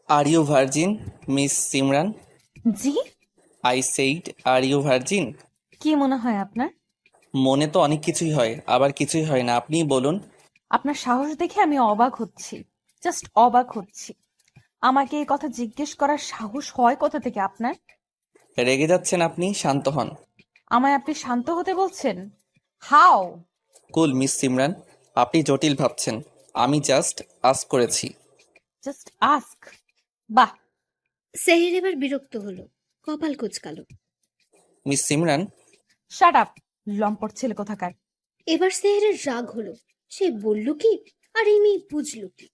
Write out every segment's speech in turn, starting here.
Are you virgin, Miss Simran? G. I said, are you virgin? কি মনে হয় আপনার? মনে তো অনেক কিছুই হয়, আবার কিছুই হয় না। আপনিই বলুন। আপনার সাহস দেখে আমি অবাক হচ্ছি। জাস্ট অবাক হচ্ছি। আমাকে এই কথা জিজ্ঞেস করার সাহস হয় কোথা থেকে আপনার? রেগে যাচ্ছেন আপনি, শান্ত হন। আমায় আপনি শান্ত হতে বলছেন? হাউ? কুল মিস সিমরান, আপনি জটিল ভাবছেন। আমি জাস্ট আস্ক করেছি। Just ask? বাহ। সেহের এবার বিরক্ত হলো, কপাল কুঁচকালো। মিস সিমরান, শাট আপ, লম্পট ছেলে কোথাকার। এবার সেহেরের রাগ হলো। সে বলল কি, আর এই মেয়ে বুঝলো কি?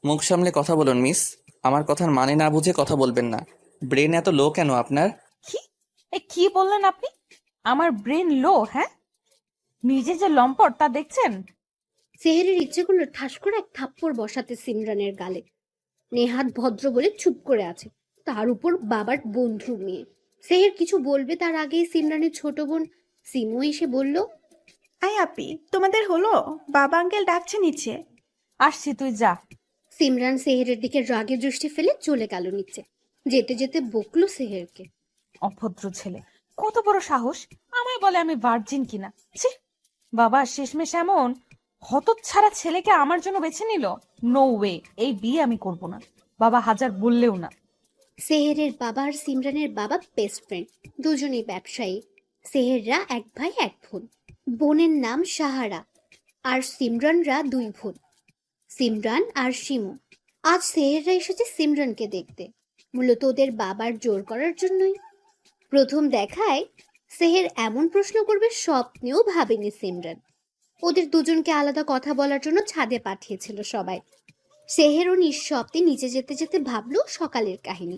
মুখ সামলে কথা বলুন মিস। আমার কথার মানে না বুঝে কথা বলবেন না। ব্রেন এত লো কেন আপনার? কি? কি বললেন আপনি? আমার ব্রেন লো? হ্যাঁ, নিজে যে লম্পট তা দেখছেন? সেহেরের ইচ্ছে করলো ঠাস করে এক থাপ্পড় বসাতে সিমরানের গালে। নেহাত ভদ্র বলে চুপ করে আছে, তার উপর বাবার বন্ধু মেয়ে। সেহের কিছু বলবে তার আগেই সিমরানের ছোট বোন সিমু এসে বলল, আই আপি, তোমাদের হলো? বাবা আঙ্কেল ডাকছে নিচে। আসছি, তুই যা। সিমরান সেহেরের দিকে রাগের দৃষ্টি ফেলে চলে গেল নিচে। যেতে যেতে বকলো সেহেরকে। অভদ্র ছেলে, কত বড় সাহস আমায় বলে আমি ভার্জিন কিনা। ছি! বাবা শেষমেশ এমন হতচ্ছাড়া ছেলেকে আমার জন্য বেছে নিল। নো ওয়ে, এই বিয়ে আমি করব না। বাবা হাজার বললেও না। সেহেরের বাবা আর সিমরানের বাবা বেস্ট ফ্রেন্ড, দুজনেই ব্যবসায়ী। সেহেররা এক ভাই এক বোন। বোনের নাম সাহারা, আর সিমরানরা দুই বোন, সিমরান আর শিমু। আজ সেহেররা এসেছে সিমরানকে দেখতে, মূলত ওদের বাবার জোর করার জন্যই। প্রথম দেখায় সেহের এমন প্রশ্ন করবে স্বপ্নেও ভাবেনি সিমরান। ওদের দুজনকে আলাদা কথা বলার জন্য ছাদে পাঠিয়েছিল সবাই। সেহেরও নিঃশব্দে নিচে যেতে যেতে ভাবলো সকালের কাহিনী।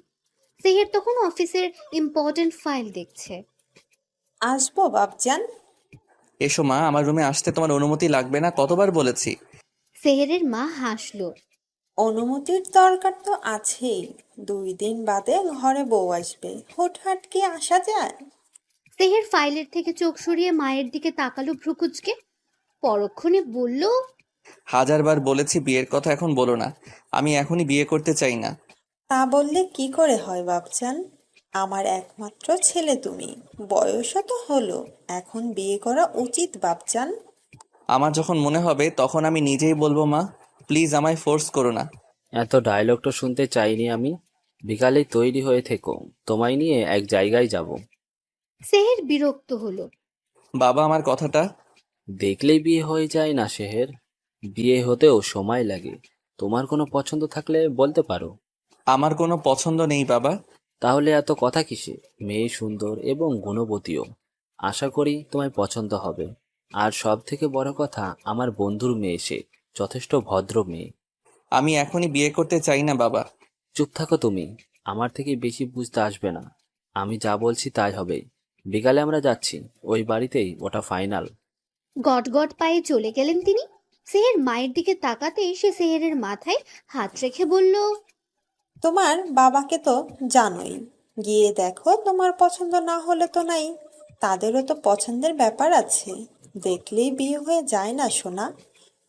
সেহের তখন অফিসের ইম্পর্টেন্ট ফাইল দেখছে। আসবো বাপজান? এসো মা, আমার রুমে আসতে তোমার অনুমতি লাগবে না, কতবার বলেছি। সেহেরের মা হাসলো। অনুমতির দরকার তো আছেই। 2 দিন বাদে ঘরে বউ আসবে, হুটহাট কি আসা যায়? সেহের ফাইলের থেকে চোখ সরিয়ে মায়ের দিকে তাকালো ভ্রুকুচকে। পরক্ষণে বলল, হাজারবার বলেছি বিয়ের কথা এখন বলো না। আমি এখনই বিয়ে করতে চাই না। তা বললে কি করে হয় বাপজান? আমার একমাত্র ছেলে তুমি, বয়সও তো হলো, এখন বিয়ে করা উচিত বাপজান। আমার যখন মনে হবে তখন আমি নিজেই বলবো মা। প্লিজ আমায় ফোর্স করো না। এত ডায়লগটা শুনতে চাইনি আমি। বিকালে তৈরি হয়ে থেকো, তোমায় নিয়ে এক জায়গায় যাব। সেহের বিরক্ত হলো। বাবা আমার কথাটা। দেখলেই বিয়ে হয়ে যায় না শেহের, বিয়ে হতেও সময় লাগে। তোমার কোনো পছন্দ থাকলে বলতে পারো। আমার কোনো পছন্দ নেই বাবা। তাহলে এত কথা কিসে? মেয়ে সুন্দর এবং গুণবতীও, আশা করি তোমায় পছন্দ হবে। আর সব থেকে বড় কথা, আমার বন্ধুর মেয়ে, সে যথেষ্ট ভদ্র মেয়ে। আমি এখনই বিয়ে করতে চাই না বাবা। চুপ থাকো তুমি, আমার থেকে বেশি বুঝতে আসবে না। আমি যা বলছি তাই হবে। বিকালে আমরা যাচ্ছি, ওই বাড়িতেই, ওটা ফাইনাল। গট গট পায়ে চলে গেলেন তিনি। সেহের মায়ের দিকে তাকাতেই সে সেহেরের মাথায় হাত রেখে বলল, তোমার বাবাকে তো জানোই, গিয়ে দেখো, তোমার পছন্দ না হলে তো নাই, তাদেরও তো পছন্দের ব্যাপার আছে। দেখলেই বিয়ে হয়ে যায় না সোনা,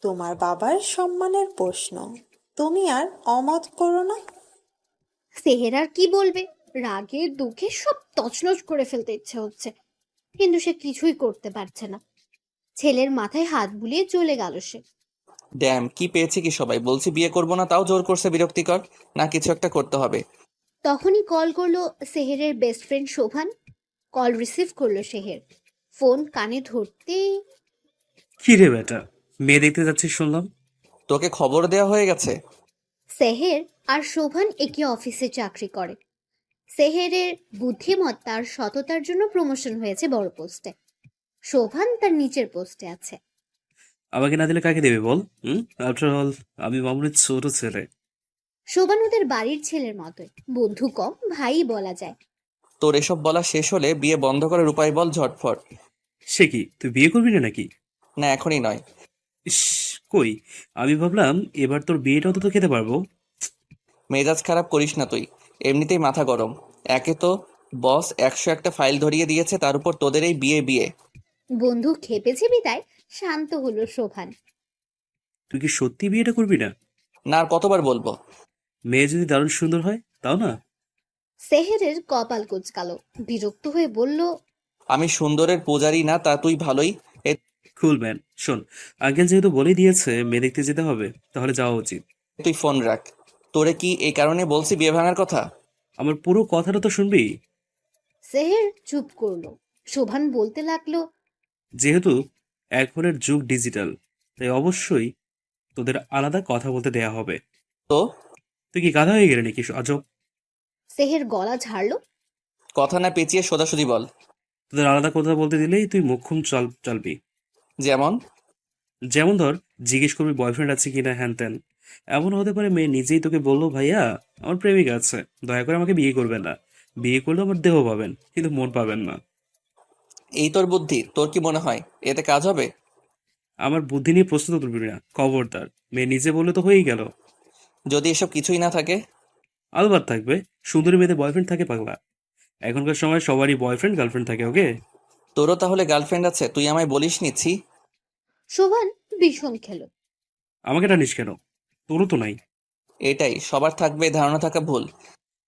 তোমার বাবার সম্মানের প্রশ্ন। তুমি আর অমত করো না। সেহের আর কি বলবে? রাগে দুঃখে সব তছনছ করে ফেলতে ইচ্ছে হচ্ছে, কিন্তু সে কিছুই করতে পারছে না। ছেলের মাথায় হাত বুলিয়ে চলে গেল সে। ড্যাম, কি পেয়েছে কি সবাই? বলছি বিয়ে করব না, তাও জোর করছে। বিরক্তিকর না? কিছু একটা করতে হবে। তখনই কল করলো সেহেরের best friend Shovan. Call receive করলো সেহের। ফোন কানে ধরতেই, কি রে বেটা, মেয়ে দেখতে যাচ্ছিস শুনলাম। তোকে খবর দেওয়া হয়ে গেছে? সেহের আর শোভান একই অফিসে চাকরি করে। সেহেরের বুদ্ধিমত্তা আর সততার জন্য প্রমোশন হয়েছে বড় পোস্টে। শোভান তার নিচের পোস্টে আছে। আমাকে না দিলে কাকে দেবে বল? আফটার অল আমি মামুনের ছোট ছেলে। শোভান ওদের বাড়ির ছেলের মতোই, বন্ধু কম ভাই বলা যায়। তোর এসব বলা শেষ হলে বিয়ে বন্ধ করার উপায় বল ঝটফট। সে কি, তুই বিয়ে করবি না নাকি? না, এখনই নয়। ইস, কই, আমি ভাবলাম এবার তোর বিয়েটাও তো খেতে পারবো। মেজাজ খারাপ করিস না তুই। এমনিতেই মাথা গরম। একে তো বস 101টা ফাইল ধরিয়ে দিয়েছে, তার উপর তোদের এই বিয়ে বিয়ে। বন্ধু খেপেছে বিদায় শান্ত হলো শোভান। তুই কি সত্যি বিয়েটা করবি না? না, আর কতবার বলবো? মেয়ে যদি দারুণ সুন্দর হয় তাও না? সেহেরের কপাল কুঁচকালো, বিরক্ত হয়ে বলল, আমি সুন্দরের পূজারি না, তা তুই ভালোই। কুল ম্যান, শোন, আঙ্কেল যেহেতু বলেই দিয়েছে মেয়ে দেখতে যেতে হবে, তাহলে যাওয়া উচিত। তুই ফোন রাখ। তোরে কি এই কারণে বলছি বিয়ে ভাঙার কথা? আমার পুরো কথাটা তো শুনবি। সেহের চুপ করলো। শোভান বলতে লাগলো, যেহেতু এখনের যুগ ডিজিটাল, তাই অবশ্যই তোদের আলাদা কথা বলতে দেয়া হবে। তো তুই কি গাধা হয়ে গেলি নাকি আজব? সেহের গলা ঝাড়লো। কথা না পেঁচিয়ে সোজাসুজি বল। তোদের আলাদা কথা বলতে দিলেই তুই মুখুম চলবি। যেমন? যেমন ধর, জিজ্ঞেস করবি বয়ফ্রেন্ড আছে কিনা, হ্যান ত্যান। এমন হতে পারে মেয়ে নিজেই তোকে বললো, ভাইয়া আমার প্রেমিকা আছে, দয়া করে আমাকে বিয়ে করবেন না। বিয়ে করলে আমার দেহ পাবেন, কিন্তু মন পাবেন না। এই তোর বুদ্ধি? তোর কি মনে হয় এতে কাজ হবে? আমার বুদ্ধি নিয়ে প্রস্তুত তুলবি না, খবরদার। মেয়ে নিজে বললে তো হয়েই গেল। যদি এসব কিছুই না থাকে? আলবাত থাকবে। সুন্দরী মেয়েদের বয়ফ্রেন্ড থাকে পাগলা। এখনকার সময় সবারই বয়ফ্রেন্ড গার্লফ্রেন্ড থাকে, ওকে? তোরও তাহলে গার্লফ্রেন্ড আছে? তুই আমায় বলিস নিচ্ছি। শোভান ভীষণ খেলো। আমাকে টানিস কেন? তোরও তো নাই। এটাই সবার থাকবে, ধারণা থাকা ভুল।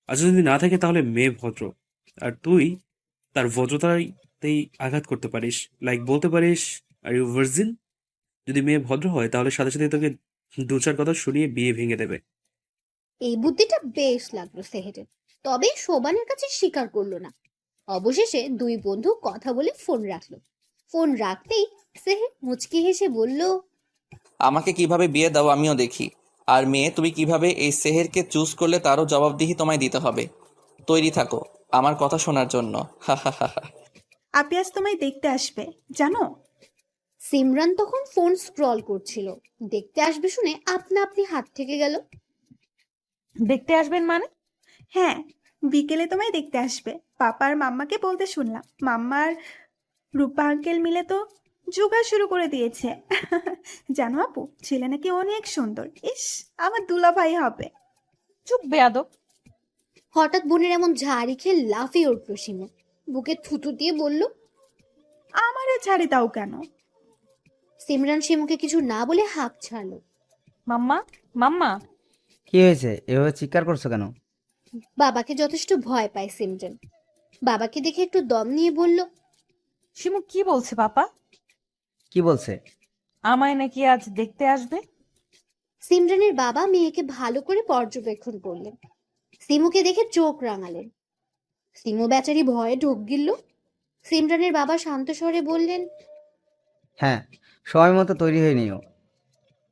আচ্ছা, যদি না থাকে তাহলে মেয়ে ভদ্র, আর তুই তার ভদ্রতাতেই আঘাত করতে পারিস। লাইক বলতে পারিস, আর ইউ ভার্জিন। যদি মেয়ে ভদ্র হয় তাহলে সাথে সাথে তোকে দু চার কথা শুনিয়ে বিয়ে ভেঙে দেবে। এই বুদ্ধিটা বেশ লাগলো সেহেরের, তবে শোভানের কাছে স্বীকার করলো না। অবশেষে দুই বন্ধু কথা বলে ফোন রাখলো। ফোন রাখতেই সেহের মুচকি হেসে বলল, আমাকে কিভাবে বিয়ে দাও আমিও দেখি। আর মেয়ে, তুমি কিভাবে এই সেহেরকে চুজ করলে তারও জবাবদিহি তোমায় দিতে হবে। তৈরি থাকো আমার কথা শোনার জন্য। হা হা হা হা। আপি আজ তোমায় দেখতে আসবে জানো? সিমরান তখন ফোন স্ক্রল করছিল, দেখতে আসবে শুনে আপনা আপনি হাত থেকে গেল। দেখতে আসবেন মানে? হ্যাঁ, বিকেলে তোমায় দেখতে আসবে। পাপা আর মাম্মাকে বলতে শুনলাম। মাম্মা আর রূপা আঙ্কেল মিলে তো জোগাড় শুরু করে দিয়েছে। জানো আপু, ছেলে নাকি অনেক সুন্দর। ইস, আমার দুলাভাই হবে। চুপ বেয়াদব। হঠাৎ বোনের এমন ঝাড়ি খেয়ে লাফিয়ে উঠল সিমু, বুকে থুতু দিয়ে বলল, আমারে ছাড়ি দাও কেন? সিমরান সিমুকে কিছু না বলে হাঁক ছাড়লো। মাম্মা, মাম্মা। কি হয়েছে? এভাবে চিৎকার করছো কেন? বাবাকে যথেষ্ট ভয় পায় সিমরান। বাবাকে দেখে একটু দম নিয়ে বলল, শিমু কি বলছে পাপা? কি বলছে? আমায় নাকি আজ দেখতে আসবে। সিমরানের বাবা মেয়েকে ভালো করে পর্যবেক্ষণ করলেন। সিমুকে দেখে চোখ রাঙালেন। সিমু বেচারি ভয়ে ঢোক গিলল। সিমরানের বাবা শান্ত স্বরে বললেন, হ্যাঁ, সময় মতো তৈরি হয়ে নিও।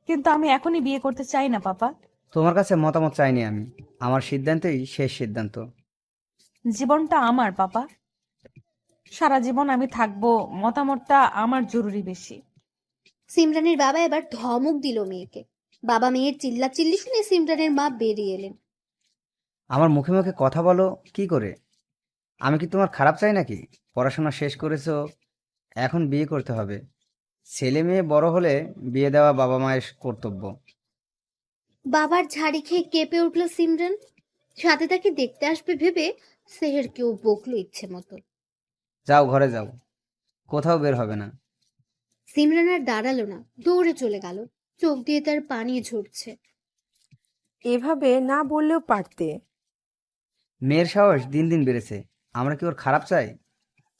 কিন্তু আমি এখনই বিয়ে করতে চাই না পাপা। তোমার কাছে মতামত চাইনি আমি। আমার সিদ্ধান্তই শেষ সিদ্ধান্ত। জীবনটা আমার পাপা, সারা জীবন আমি থাকবো, মতামতটা আমার জরুরি বেশি। সিমরানের বাবা এবার ধমক দিল মেয়েকে। বাবা মেয়ের চিল্লাচিল্লি শুনে সিমরানের মা বেরিয়ে এলেন। আমার মুখে মুখে কথা বলো কি করে? আমি কি তোমার খারাপ চাই নাকি? পড়াশোনা শেষ করেছো, এখন বিয়ে করতে হবে। ছেলে মেয়ে বড় হলে বিয়ে দেওয়া বাবা মায়ের কর্তব্য। বাবার ঝাড়ি খেয়ে কেঁপে উঠল সিমরান। সাথে তাকে দেখতে আসবে ভেবে সেহেরকেও বকলো ইচ্ছে মতো। যাও ঘরে যাও, কোথাও বের হবে না। সিমরান আর দাঁড়ালো না, দৌড়ে চলে গেল। চোখ দিয়ে তার পানি ঝরছে। এভাবে না বললেও পারতে। মেয়ের সাহস দিন দিন বেড়েছে। আমরা কি ওর খারাপ চাই?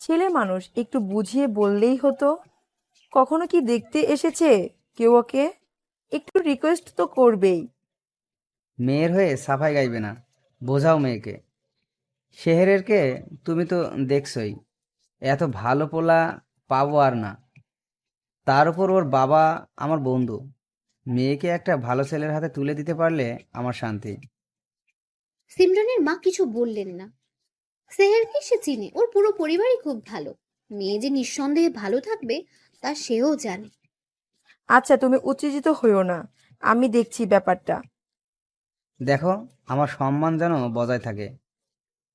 ছেলে মানুষ, একটু বুঝিয়ে বললেই হতো। কখনো কি দেখতে এসেছে কেউ ওকে? একটু রিকোয়েস্ট তো করবেই। মেয়ের হয়ে সাফাই গাইবে না, বোঝাও মেয়েকে। শেহেরেরকে তুমি তো দেখছই, এত ভালো পোলা পাবো আর না। তার উপর ওর বাবা আমার বন্ধু। মেয়েকে একটা ভালো ছেলের হাতে তুলে দিতে পারলে আমার শান্তি। সিমরানের মা কিছু বললেন না। সেহেরকে সে চিনে, ওর পুরো পরিবারই খুব ভালো। মেয়ে যে নিঃসন্দেহে ভালো থাকবে তা সেও জানে। আচ্ছা, তুমি উত্তেজিত হইও না, আমি দেখছি ব্যাপারটা। দেখো, আমার সম্মান যেন বজায় থাকে,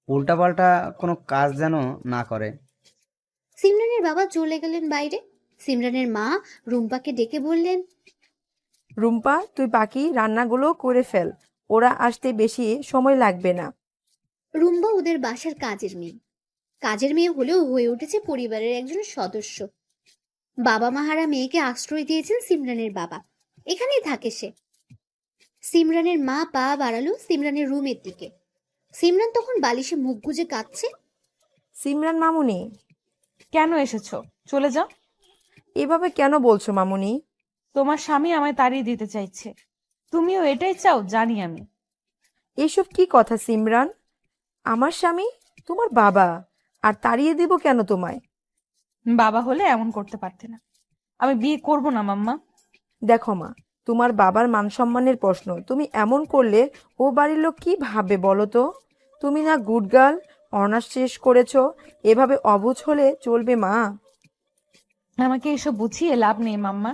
উল্টাপাল্টা কোনো কাজ যেন না করে। সিমরানের বাবা চলে গেলেন বাইরে। সিমরানের মা রুম্পাকে ডেকে বললেন, রুম্পা, তুই বাকি রান্নাগুলো করে ফেল, ওরা আসতে বেশি সময় লাগবে না। রুম্পা ওদের বাসার কাজের মেয়ে। কাজের মেয়ে হলেও হয়ে উঠেছে পরিবারের একজন সদস্য। বাবা মাহারা মেয়েকে আশ্রয় দিয়েছেন সিমরানের বাবা, এখানেই থাকে সে। সিমরানের মা পা বাড়ালো সিমরানের রুমের দিকে। সিমরান তখন বালিশে মুখ গুজে কাঁদছে। সিমরান মামুনি, কেন এসেছো? চলে যাও। এভাবে কেন বলছো মামুনি? তোমার স্বামী আমায় তাড়িয়ে দিতে চাইছে। তুমিও এটাই চাও, জানি আমি। এসব কি কথা সিমরান? আমার স্বামী তোমার বাবা, আর তাড়িয়ে দিব কেন তোমায়? বাবা হলে এমন করতে পারতে না। আমি বিয়ে করব না মাম্মা। দেখো মা, তোমার বাবার মান সম্মানের প্রশ্ন, তুমি এমন করলে ও বাড়ির লোক কি ভাববে বলো তো? তুমি না গুড গার্ল, অনার্স শেষ করেছো, এভাবে অবুঝ হলে চলবে মা? আমাকে এসব বুঝিয়ে লাভ নেই মাম্মা।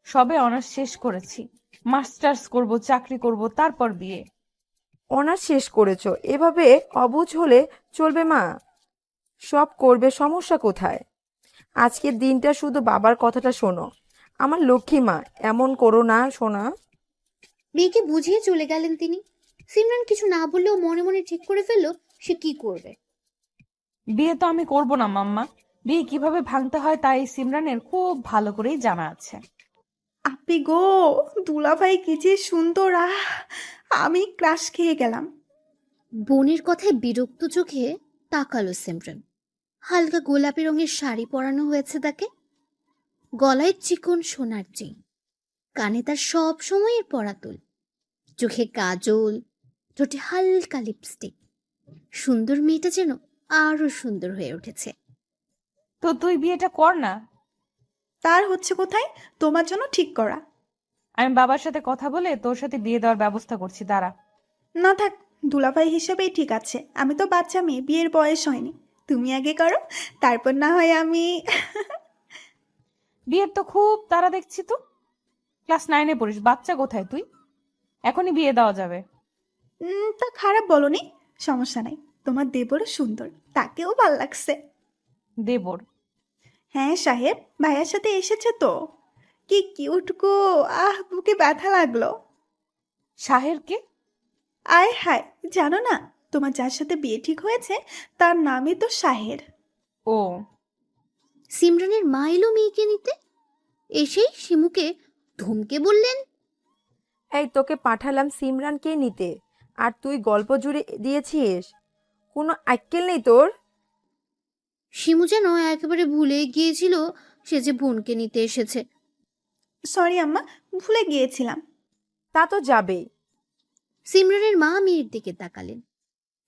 সবে অনার্স শেষ করেছি, মাস্টার্স করব, চাকরি করব, তারপর বিয়ে। অনার্স শেষ করেছো, এভাবে অবুঝ হলে চলবে মা? সব করবে, সমস্যা কোথায়? আজকের দিনটা শুধু বাবার কথাটা শোনো। আমার লক্ষ্মী মা, এমন করো না সোনা। মেয়েকে বুঝিয়ে চলে গেলেন তিনি। সিমরান কিছু না বললেও মনে মনে ঠিক করে ফেললো সে কি করবে। বিয়ে তো আমি করব না মাম্মা। বিয়ে কিভাবে ভাঙতে হয় তা এই সিমরানের খুব ভালো করেই জানা আছে। আপি গো, দুলাভাই কি যে সুন্দর! আমি ক্রাশ খেয়ে গেলাম। বোনের কথায় বিরক্ত চোখে তাকালো সিমরান। হালকা গোলাপি রঙের শাড়ি পরানো হয়েছে তাকে, গলায় চিকন সোনার চেইন, কানে তার সব সময়ের পরা দুল, চোখে কাজল, ঠোঁটে হালকা লিপস্টিক। সুন্দর মেয়েটা যেন আরো সুন্দর হয়ে উঠেছে। তো তুই বিয়েটা কর না। তার হচ্ছে কোথায়? তোমার জন্য ঠিক করা। আমি বাবার সাথে কথা বলে তোর সাথে বিয়ে দেওয়ার ব্যবস্থা করছি, দাঁড়া। না থাক, দুলাভাই হিসেবেই ঠিক আছে। আমি তো বাচ্চা মেয়ে, বিয়ের বয়স হয়নি। তুমি আগে করো, তারপর না হয় আমি। বিয়ের তো খুব তাড়া দেখছি তো। ক্লাস 9-এ পড়িস, বাচ্চা কোথায় তুই? এখনই বিয়ে দেওয়া যাবে। তা খারাপ বলনি, সমস্যা নাই। তোমার দেবরও সুন্দর, তাকেও ভাল লাগছে। দেবর? হ্যাঁ সাহেব, ভাইয়ার সাথে এসেছে তো। কি কিউট গো! বুকে ব্যথা লাগলো। শাহেরকে? আয় হায়, জানো না, তোমার যার সাথে বিয়ে ঠিক হয়েছে তার নামই তো শাহের। ও। সিমরানের মা এলো মেয়েকে নিতে। এসেই শিমুকে ধমকে বললেন, এই তোকে পাঠালাম সিমরানকে নিতে, আর তুই গল্প জুড়ে দিয়েছিস? কোনো আক্কেল নেই তোর? শিমু যেন একেবারে ভুলে গিয়েছিল সে যে বোনকে নিতে এসেছে। সরি আম্মা, ভুলে গিয়েছিলাম। তা তো যাবেই। সিমরানের মা মেয়ের দিকে তাকালেন।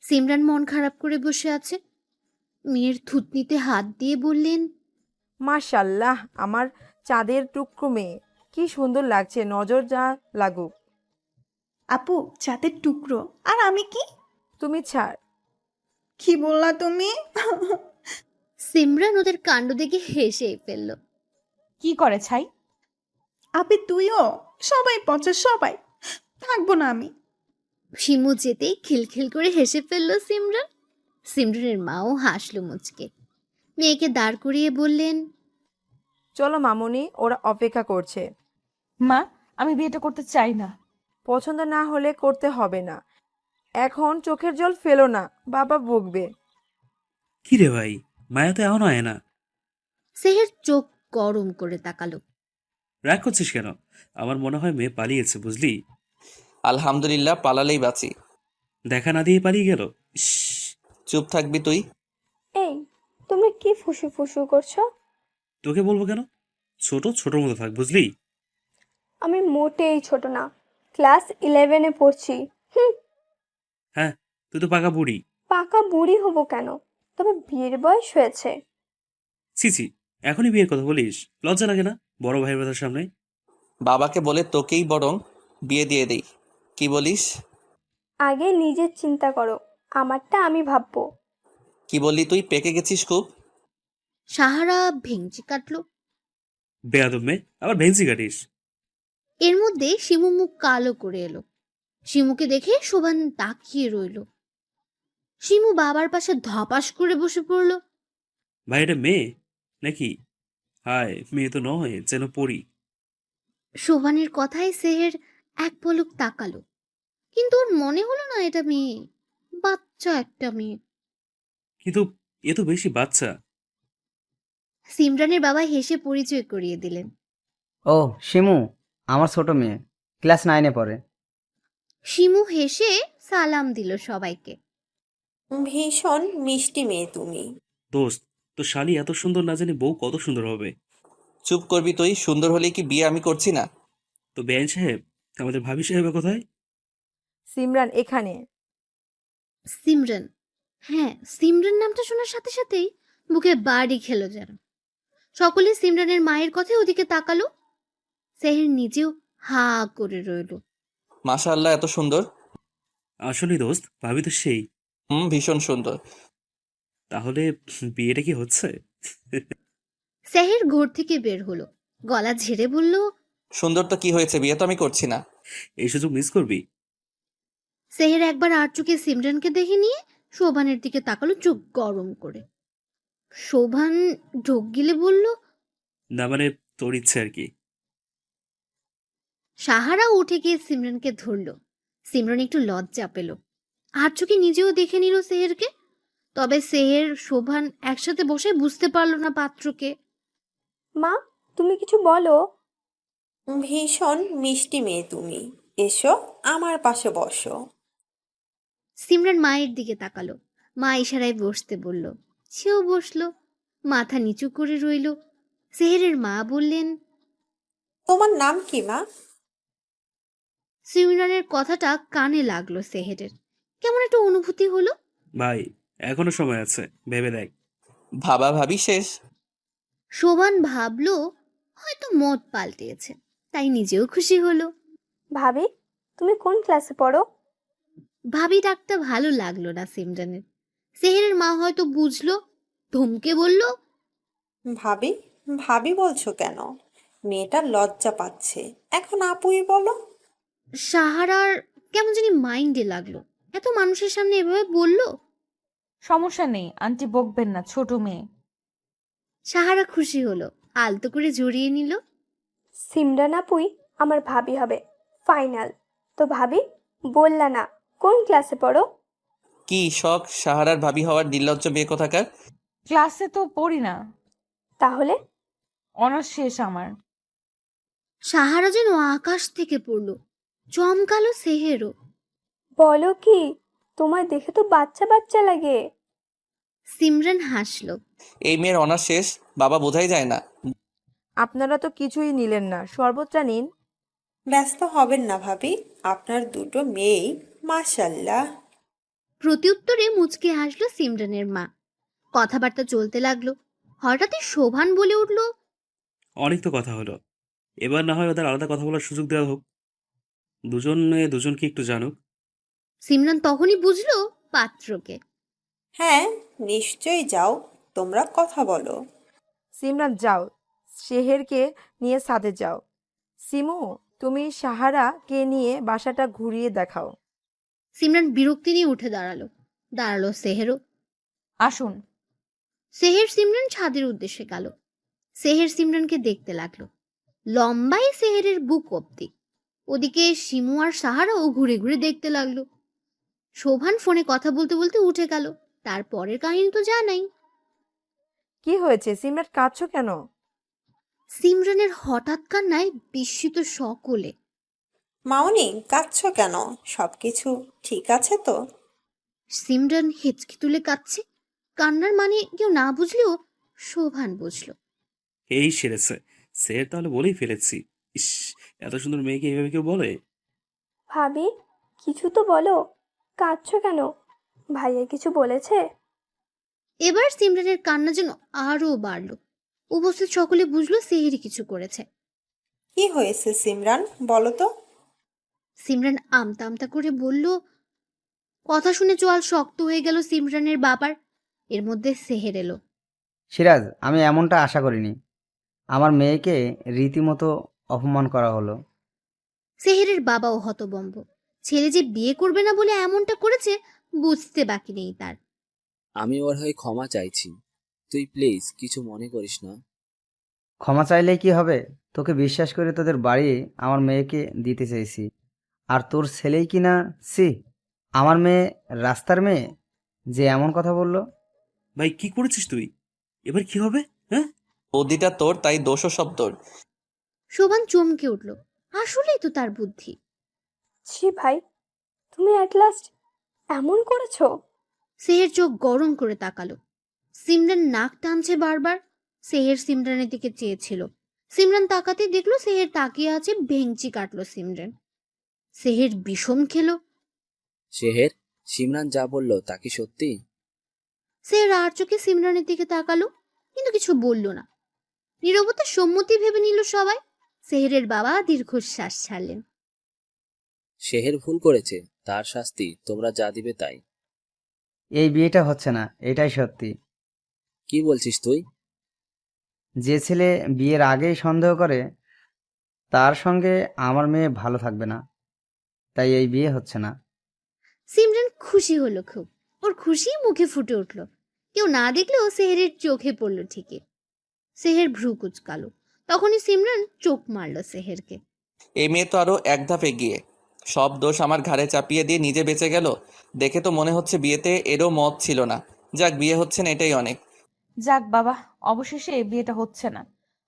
সিমরান মন খারাপ করে বসে আছে। মেয়ের থুতনিতে হাত দিয়ে বললেন, মাশাল্লাহ, আমার চাঁদের টুকরো মেয়ে, কি সুন্দর লাগছে, নজর যা লাগুক। আপু, চাঁদের টুকরো আর আমি কি? তুমি ছাড়। কি বললা তুমি? সিমরান ওদের কাণ্ড দেখে হেসে ফেলল। কি করে ছাই? আপি তুইও? সবাই পচা, সবাই। থাকবো না আমি। শিমু যেতেই খিলখিল করে হেসে ফেলল সিমরান। সিমরানের মাও হাসল মুচকে। মেয়েকে দাঁড় করিয়ে বললেন, চলো মামুনি, ওরা অপেক্ষা করছে। মা, আমি বিয়েটা করতে চাই না। পছন্দ না হলে করতে হবে না। এখন চোখের জল ফেলো না, বাবা বকবে। কি রে ভাই, মায়া তো এখনো আয় না। সেহের চোখ গরম করে তাকালো। রাগ করছিস কেন? আমার মনে হয় মেয়ে পালিয়েছে, বুঝলি? আলহামদুলিল্লাহ, পালালেই বাঁচি। দেখা না দিয়ে পালিয়ে গেল। ইস। চুপ থাকবি তুই। এই, তুমি কি ফুসু ফুসু করছো? তোকে বলবো কেন? ছোট ছোট মতো থাক, বুঝলি? আমি মোটেই ছোট না, ক্লাস 11-এ পড়ছি। হুম। হ্যাঁ, তুই তো পাকা বুড়ি। পাকা বুড়ি হব কেন? তবে বিয়ের বয়স হয়েছে। ছি, এখনই বিয়ের কথা বলিস? লজ্জা লাগে না বড় ভাই ব্রাদার সামনে? বাবাকে বলে তোকেই বরং বিয়ে দিয়ে দেই, কি বলিস? আগে নিজের চিন্তা করো, আমারটা আমি ভাববো। কি বললি তুই? পেকে গেছিস খুব। সাহারা ভেঙচি কাটলো। বেয়াদব মেয়ে, আবার ভেন্সি কাটিস? এর মধ্যে শিমু মুখ কালো করে এলো। শিমুকে দেখে শোভান তাকিয়ে রইল। শিমু বাবার পাশে ধপাস করে বসে পড়ল। ভাই, এটা মেয়ে নাকি? হায়, মেয়ে তো নয়, যেন পড়ি। শোভানের কথায় সেহের এক পলক তাকালো, কিন্তু ওর মনে হলো না এটা মেয়ে, বাচ্চা একটা মেয়ে। কিন্তু এ তো বেশি বাচ্চা। সিমরানের বাবা হেসে পরিচয় করিয়ে দিলেন। ও শিমু, আমার ছোট মেয়ে, ক্লাস 9-এ পড়ে। শিমু হেসে সালাম দিল সবাইকে। ভীষণ মিষ্টি মেয়ে তুমি। দোস্ত, তো শালি এত সুন্দর না জানি বউ কত সুন্দর হবে। চুপ করবি তুই? সুন্দর হলে কি বিয়ে আমি করছি না? তো বেআইন সাহেব, আমাদের ভাবি সাহেব কোথায়? সিমরান এখানে। সিমরান, হ্যাঁ সিমরান নামটা শোনার সাথে সাথেই বুকে বাড়ি খেলো যেন। সকলে সিমরানের মায়ের কথায় ওদিকে তাকালো। সেহের নিজেও হা করে রইল। মাশাআল্লাহ, এত সুন্দর। আসলে দোস্ত, ভাবি তো সেই। ভীষণ সুন্দর। তাহলে বিয়েটা কি হচ্ছে? সেহের ঘর থেকে বের হলো, গলা ঝেড়ে বলল, সুন্দর তো কি হয়েছে, বিয়ে তো আমি করছি না। এই সুযোগ মিস করবি? সেহের একবার আর চোখে সিমরানকে দেখে নিয়ে শোভানের দিকে তাকালো চোখ গরম করে। শোভান ঢোক গিলে বলল, না মানে তোর ইচ্ছে আর কি। সাহারা উঠে গিয়ে সিমরানকে ধরল। সিমরান একটু লজ্জা পেল, আর চোখে নিজেও দেখে নিল সেহেরকে। তবে সেহের শোভান একসাথে বসে বুঝতে পারলো না পাত্রকে। মা, তুমি কিছু বলো। ভীষণ মিষ্টি মেয়ে তুমি। এসো আমার পাশে বসো। সিমরান মায়ের দিকে তাকালো, মা ইশারায় বসতে বলল। সেও বসলো, মাথা নিচু করে রইল। সেহেরের মা বললেন, তোমার নাম কি মা? সিমরানের কথাটা কানে লাগলো সেহেরের। কেমন একটা অনুভূতি হলো। ভাই, এখনো সময় আছে, ভেবে দেখ। ভাবা ভাবি শেষ। শোভান ভাবলো হয়তো মত পাল্টেছে, তাই নিজেও খুশি হলো। ভাবি, তুমি কোন ক্লাসে পড়ো? ভাবি ডাকটা ভালো লাগলো না সিমরানের। সেহেরের মা হয়তো বুঝলো, ধমকে বলল, ভাবি ভাবি বলছো কেন? মেয়েটা লজ্জা পাচ্ছে, এখন আপুই বলো। সাহারার কেমন জানি মাইন্ডে লাগলো, এত মানুষের সামনে এভাবে বললো। সমস্যা নেই আন্টি, বকবেন না, ছোট মেয়ে। সাহারা খুশি হলো, আলতো করে জড়িয়ে নিল। সিমরান আপুই আমার ভাবি হবে, ফাইনাল। তো ভাবি, বললা না কোন ক্লাসে পড়ো? কি শখ সাহারার ভাবি হওয়ার, নির্লজ্জ মেয়ে কোথাকার। ক্লাসে তো পড়ি না, তাহলে? অনার্স শেষ আমার। সাহারা যেন আকাশ থেকে পড়লো, চমকালো সেহেরও। বলো কি, তোমায় দেখে তো বাচ্চা বাচ্চা লাগে। সিমরান হাসলো। এই মেয়ের অনার্স শেষ, বাবা বোঝাই যায় না। আপনারা তো কিছুই নিলেন না, শরবতটা নিন। ব্যস্ত হবেন না ভাবি, আপনার দুটো মেয়েই মাশাল্লাহ। প্রত্যুত্তরে মুচকে হাসলো সিমরানের মা। কথাবার্তা চলতে লাগলো। হঠাৎই শোভান বলে উঠল, অনেক তো কথা হলো, এবার না হয় ওদের আলাদা কথা বলার সুযোগ দেওয়া হোক। দুজনকে একটু জানুক। সিমরান তখনই বুঝলো পাত্রকে। হ্যাঁ নিশ্চয়ই, যাও তোমরা কথা বলো। সিমরান যাও, শেহেরকে নিয়ে সাথে যাও। সিমু, তুমি সাহারাকে নিয়ে বাসাটা ঘুরিয়ে দেখাও। সিমরান বিরক্তি নিয়ে উঠে দাঁড়ালো সেহেরও। আসুন। সেহের সিমরান ছাদের উদ্দেশ্যে গেল। সেহের সিমরানকে দেখতে লাগলো। লম্বাই সেহেরের বুক অব্দি। ওদিকে শিমু আর সাহারাও ঘুরে ঘুরে দেখতে লাগলো। শোভান ফোনে কথা বলতে বলতে উঠে গেল। তারপরের কাহিনী তো জানাই। কি হয়েছে সিমরান, কাঁদছো কেন? সিমরানের হঠাৎ কান্নায় বিস্মিত সকলে। মাউনি কাঁদছো কেন? সবকিছু ঠিক আছে তো? সিমরান হেঁচকি তুলে কাঁদছে। কান্নার মানে কেউ না বুঝলেও শোভান বুঝলো। এই সেরেছে, স্যার তাহলে বলেই ফেলেছি। ইস, এত সুন্দর মেয়েকে এইভাবে কেউ বলে? ভাবি, কিছু তো বলো, কাঁদছো কেন? ভাইয়া কিছু বলেছে? এবার সিমরানের কান্না যেন আরো বাড়লো। উপস্থিত সকলে বুঝলো সেহেরি কিছু করেছে। কি হয়েছে সিমরান, বলো তো। সিমরান আমতা আমতা করে বলল। কথা শুনে চোয়াল শক্ত হয়ে গেল সিমরানের বাবার। এর মধ্যে সেহের এলো। সিরাজ, আমি এমনটা আশা করিনি। আমার মেয়েকে রীতিমতো অপমান করা হলো। সেহেরের বাবাও হতবম্ব। ছেলে যে বিয়ে করবে না বলে এমনটা করেছে বুঝতে বাকি নেই তার। আমি ওর হয়ে ক্ষমা চাইছি, তুই প্লিজ কিছু মনে করিস না। ক্ষমা চাইলেই কি হবে? তোকে বিশ্বাস করে তোদের বাড়ি আমার মেয়েকে দিতে চেয়েছি, আর তোর ছেলেই কি না, সি, আমার মেয়ে রাস্তার মেয়ে, যে এমন কথা বলল। ভাই, কি করেছিস তুই? এবার কি হবে? হ্যাঁ, বুদ্ধিটা তোর, তাই দোষও সব তোর। শোভান চমকে উঠল। আসলেই তো তার বুদ্ধি। ছি ভাই, তুমি অ্যাট লাস্ট এমন করেছো? সেহের চোখ গরম করে তাকালো। সিমরান নাক টানছে বারবার। সেহের সিমরানের দিকে চেয়েছিল। সিমরান তাকাতে দেখলো সেহের তাকিয়ে আছে, ভেঙচি কাটলো সিমরান। সেহের বিষম খেলো। শেহের, সিমরান যা বলল তা কি সত্যি? সেহের আর চোখে সিমরানের দিকে তাকালো, কিন্তু কিছু বলল না। নীরবতা সম্মতি ভেবে নিল সবাই। সেহেরের বাবা দীর্ঘশ্বাস ছাড়লেন। শেহের ভুল করেছে, তার শাস্তি তোমরা যা দিবে তাই। এই বিয়েটা হচ্ছে না, এটাই সত্যি। কি বলছিস তুই? যে ছেলে বিয়ের আগেই সন্দেহ করে তার সঙ্গে আমার মেয়ে ভালো থাকবে না, তাই এই বিয়ে হচ্ছে না। সিমরান খুশি হলো খুব। ওর খুশি মুখে ফুটে উঠল। কেউ না দেখলেও সেহেরের চোখে পড়ল ঠিকই। সেহের ভ্রু কুচকালো। তখনই সিমরান চোখ মারল সেহেরকে। এই মেয়ে তো আরো এক ধাপ এগিয়ে, সব দোষ আমার ঘাড়ে চাপিয়ে দিয়ে নিজে বেঁচে গেল। দেখে তো মনে হচ্ছে বিয়েতে এরও মত ছিল না। যাক, বিয়ে হচ্ছে না এটাই অনেক। যাক বাবা, অবশেষে এই বিয়েটা হচ্ছে না।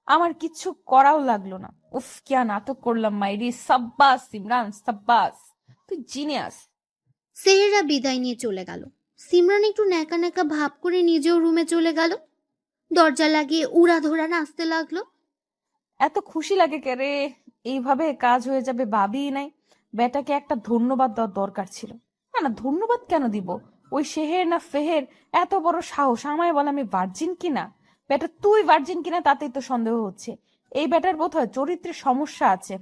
আমার কিচ্ছু করাও লাগলো না। উফ, কিয়া নাটক করলাম মাইরি। সাব্বাস সিমরান, সাব্বাস, তুই জিনিয়াস। সেহেরা বিদায় নিয়ে চলে গেল। সিমরান একটু ন্যাকা ন্যাকা ভাব করে নিজেও রুমে চলে গেল। দরজা লাগিয়ে উড়াধরা নাচতে লাগলো। এত খুশি লাগে কে রে? এইভাবে কাজ হয়ে যাবে ভাবিই নাই। বেটাকে একটা ধন্যবাদ দেওয়ার দরকার ছিল। না না, ধন্যবাদ কেন দিব? ওই শেহের না ফেহের এত বড় সাহস আমায় বলে আমি ভার্জিন কিনা। বেটা তুই ভার্জিন কিনা তাতেই তো সন্দেহ হচ্ছে। এই বেটার বোধহয় চরিত্রের সমস্যা আছে।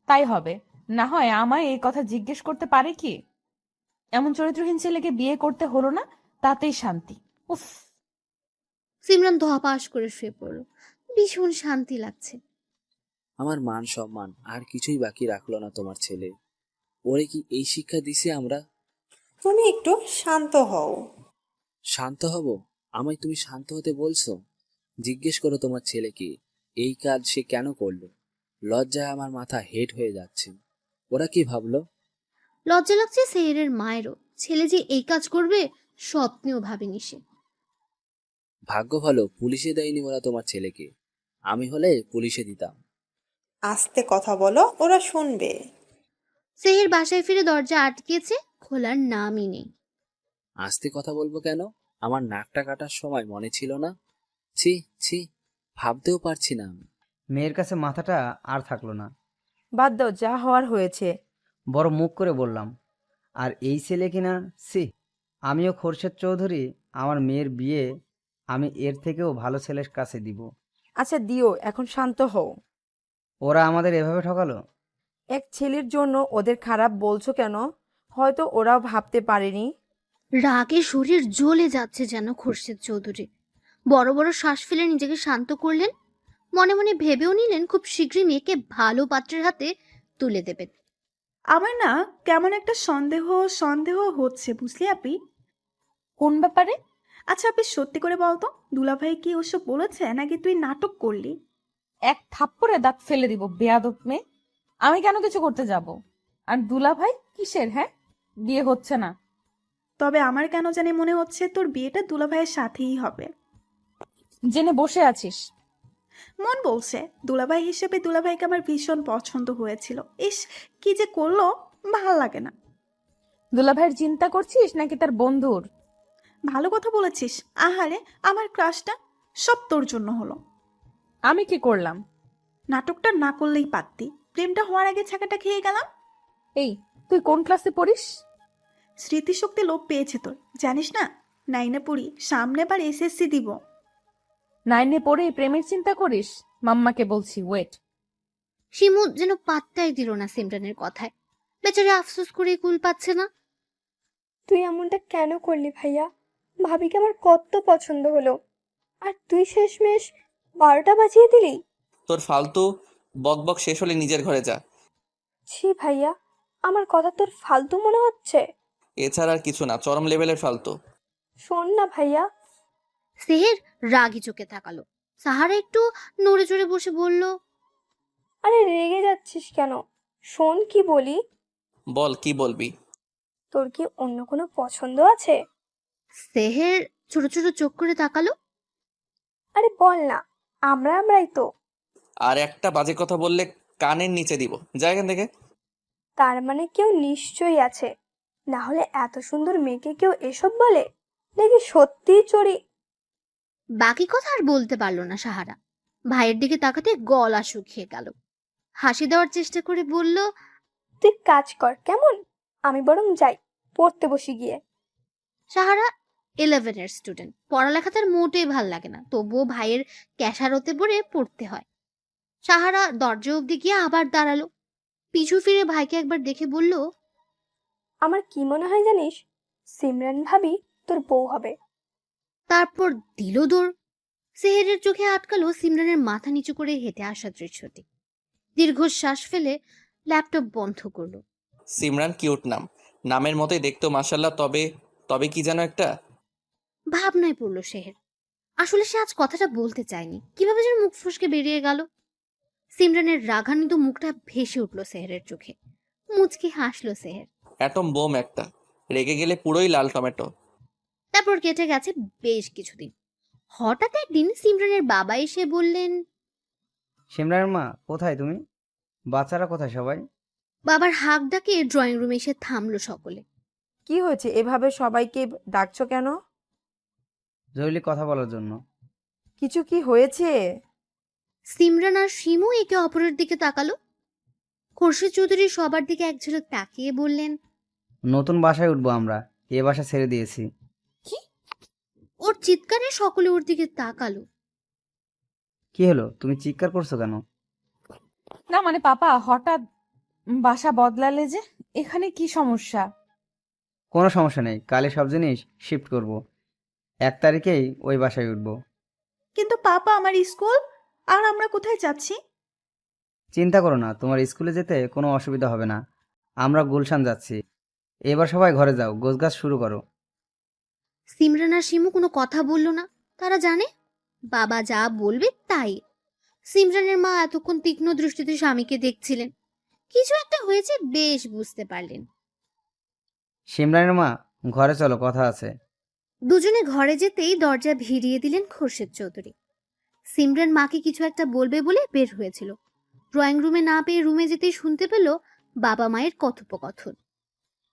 তাই হবে। না হয় আমায় এই কথা জিজ্ঞেস করতে পারে কি? এমন চরিত্রহীন ছেলেকে বিয়ে করতে হলো না, তাতেই শান্তি। উফ। সিমরান ধপাস করে শুয়ে পড়ল। ভীষণ শান্তি লাগছে। আমার মান সম্মান আর কিছুই বাকি রাখলো না তোমার ছেলে। ওরে কি এই শিক্ষা দিছে আমরা? তুমি একটু শান্ত হও। শান্ত হব? আমায় তুমি শান্ত হতে বলছো? জিজ্ঞেস করো তোমার ছেলেকে এই কাজ সে কেন করলো। লজ্জায় আমার মাথা হেট হয়ে যাচ্ছে। ওরা কি ভাবলো? লজ্জা লাগছে সেহেরের মায়েরও। ছেলে যে এই কাজ করবে স্বপ্নেও ভাবেনি সে। ভাগ্য ভালো পুলিশে দেয়নি ওরা তোমার ছেলেকে। আমি হলে পুলিশে দিতাম। আস্তে কথা বলো, ওরা শুনবে। সেহের বাসায় ফিরে দরজা আটকেছে, খোলার নামই নেই। আস্তে কথা বলবো কেন? আমার নাকটা কাটার সময় মনে ছিল না? ছি ছি, ভাবতেও পারছি না আমি। মেয়ের কাছে মাথাটা আর থাকলো না। বাদ দাও, যা হওয়ার হয়েছে। বড় মুখ করে বললাম। আর এই ছেলে কিনা, সি। আমিও খোরশেদ চৌধুরী, আমার মেয়ের বিয়ে আমি এর থেকেও ভালো ছেলের কাছে দিব। আচ্ছা দিও, এখন শান্ত হও। ওরা আমাদের এভাবে ঠকালো। এক ছেলের জন্য ওদের খারাপ বলছো কেন? হয়তো ওরাও ভাবতে পারেনি। রাগে শরীর জ্বলে যাচ্ছে যেন খোরশেদ চৌধুরী। বড় বড় শ্বাস ফেলে নিজেকে শান্ত করলেন। মনে মনে ভেবেও নিলেন খুব শীঘ্রই মেয়েকে ভালো পাত্রের হাতে তুলে দেবেন। আমার না কেমন একটা সন্দেহ সন্দেহ হচ্ছে, বুঝলি আপি? কোন ব্যাপারে? আচ্ছা আপনি সত্যি করে বলতো, দুলাভাই কি ওসব বলেছে নাকি তুই নাটক করলি? এক থাপ্পড়ে দাঁত ফেলে দিব বেয়াদব মেয়ে। আমি কেন কিছু করতে যাব? আর দুলা ভাই কিসের? হ্যাঁ, বিয়ে হচ্ছে না। তবে আমার কেন জানি মনে হচ্ছে তোর বিয়েটা দুলাভাইয়ের সাথেই হবে। জেনে বসে আছিস? মন বলছে দুলাভাই হিসেবে দুলাভাইকে আমার ভীষণ পছন্দ হয়েছিল। ইস, কি যে করলো, ভাল লাগে না। দুলা ভাইয়ের চিন্তা করছিস নাকি তার বন্ধুর? ভালো কথা বলেছিস। আহারে, আমার ক্রাশটা সব তোর জন্য হলো। আমি কি করলাম? নাটকটা না করলেই পারতি। প্রেমটা হওয়ার আগে ছাকাটা খেয়ে গেলাম। এই, তুই কোন ক্লাসে পড়িস? স্মৃতিশক্তি লোপ পেয়েছে তোর, জানিস না? 9-এ পড়ি, সামনে বার এসএসসি দিব। 9-এ পড়ে প্রেমের চিন্তা করিস? মাম্মাকে বলছি, ওয়েট। শিমু যেন পাত্তাই দিল না সিমরানের কথায়। বেচারা আফসোস করে কুল পাচ্ছে না। তুই এমনটা কেন করলি ভাইয়া? ভাবিকে আমার কত পছন্দ হলো, আর তুই শেষমেশ 12টা বাজিয়ে দিলি। তোর ফালতু বক বক শেষ হলে নিজের ঘরে যা। ছি ভাইয়া, আমার কথা তোর ফালতু মনে হচ্ছে? এছাড়া আর কিছু না, চরম লেভেলের ফালতু। শোন না ভাইয়া। সেহের রাগি চোখে তাকালো। সাহারা একটু নড়ে চড়ে বসে বলল, আরে রেগে যাচ্ছিস কেন? শোন কি বলি। বল, কি বলবি? তোর কি অন্য কোনো পছন্দ আছে? সেহের ছোট ছোট চোখ করে তাকালো। আরে বল না, আমরাই তো। আর একটা বাজে কথা বললে কানের নিচে দিব, যা এখান থেকে। তার মানে কেউ নিশ্চয়ই আছে, না হলে এত সুন্দর মেয়েকে কেউ এসব বলে? নাকি সত্যিই চড়ি? বাকি কথা আর বলতে পারলো না সাহারা। ভাইয়ের দিকে তাকাতে গলা শুকিয়ে গেল। হাসি দেওয়ার চেষ্টা করে বলল, তুই কাজ কর কেমন, আমি বরং যাই, পড়তে বসি গিয়ে। সাহারা 11-এর স্টুডেন্ট, পড়ালেখা তার মোটেই ভাল লাগে না, তবুও ভাইয়ের ক্যাশারতে পড়ে পড়তে হয়। সাহারা দরজা অব্দি গিয়ে আবার দাঁড়ালো, পিছু ফিরে ভাইকে একবার দেখে বলল, আমার কি মনে হয় জানিস, সিমরান ভাবি তোর বউ হবে। তারপর দিল দৌড়। সেহেরের চোখে আটকালো সিমরানের মাথা নিচু করে হেঁটে আসা দৃশ্যটি। দীর্ঘশ্বাস ফেলে ল্যাপটপ বন্ধ করলো। সিমরান কিউট নাম, নামের মতোই দেখতো মাশাল্লাহ। তবে তবে কি যেন একটা ভাবনায় পড়লো সেহের। আসলে সে আজ কথাটা বলতে চায়নি, কিভাবে যেন মুখ ফসকে বেরিয়ে গেল। সিমরানের রাগান্বিত মুখটা ভেসে উঠল সেহেরের চোখে। মুচকি হাসলো সেহের। অ্যাটম বোম একটা, রেগে গেলে পুরোই লাল টমেটো। তারপর কেটে গেছে বেশ কিছুদিন। হঠাৎ একদিন সিমরানের বাবা এসে বললেন, সিমরানের মা কোথায় তুমি? বাচ্চারা কোথায় সবাই? বাবার হাঁক ডাকে ড্রয়িং রুমে এসে থামলো সকলে। কি হয়েছে, এভাবে সবাইকে ডাকছো কেন? জরুরি কথা বলার জন্য। কিছু কি হয়েছে? সিমরান আর শিমু একে অপরের দিকে তাকালো। খোরশেদ চৌধুরী সবার দিকে এক ঝলক তাকিয়ে বললেন, নতুন বাসায় উঠবো আমরা, এ বাসা ছেড়ে দিয়েছি। কি? ওর চিৎকারে সকলে ওর দিকে তাকালো। কি হলো, তুমি চিৎকার করছো কেন? না মানে পাপা, হঠাৎ বাসা বদলালে যে, এখানে কি সমস্যা? কোনো সমস্যা নেই, কালে সব জিনিস শিফট করব। 1 তারিখেই ওই বাসায় উঠবো। কিন্তু পাপা, আমার স্কুল, আর আমরা কোথায় যাচ্ছি? চিন্তা করো না, তোমার স্কুলে যেতে কোনো অসুবিধা হবে না। আমরা গুলশান যাচ্ছি। এবার সবাই ঘরে যাও, গোছগাছ শুরু করো। সিমরান আর শিমু কোনো কথা বলল না। তারা জানে বাবা যা বলবে তাই। সিমরানের মা এতক্ষণ তীক্ষ্ণ দৃষ্টিতে স্বামীকে দেখছিলেন। কিছু একটা হয়েছে বেশ বুঝতে পারলেন। সিমরানের মা, ঘরে চলো, কথা আছে। দুজনে ঘরে যেতেই দরজা ভিড়িয়ে দিলেন খোরশেদ চৌধুরী। সিমরান মাকে কিছু একটা বলবে বলে বের হয়েছিল। ড্রয়িং রুমে না পেয়ে রুমে যেতেই শুনতে পেল বাবা মায়ের কথোপকথন।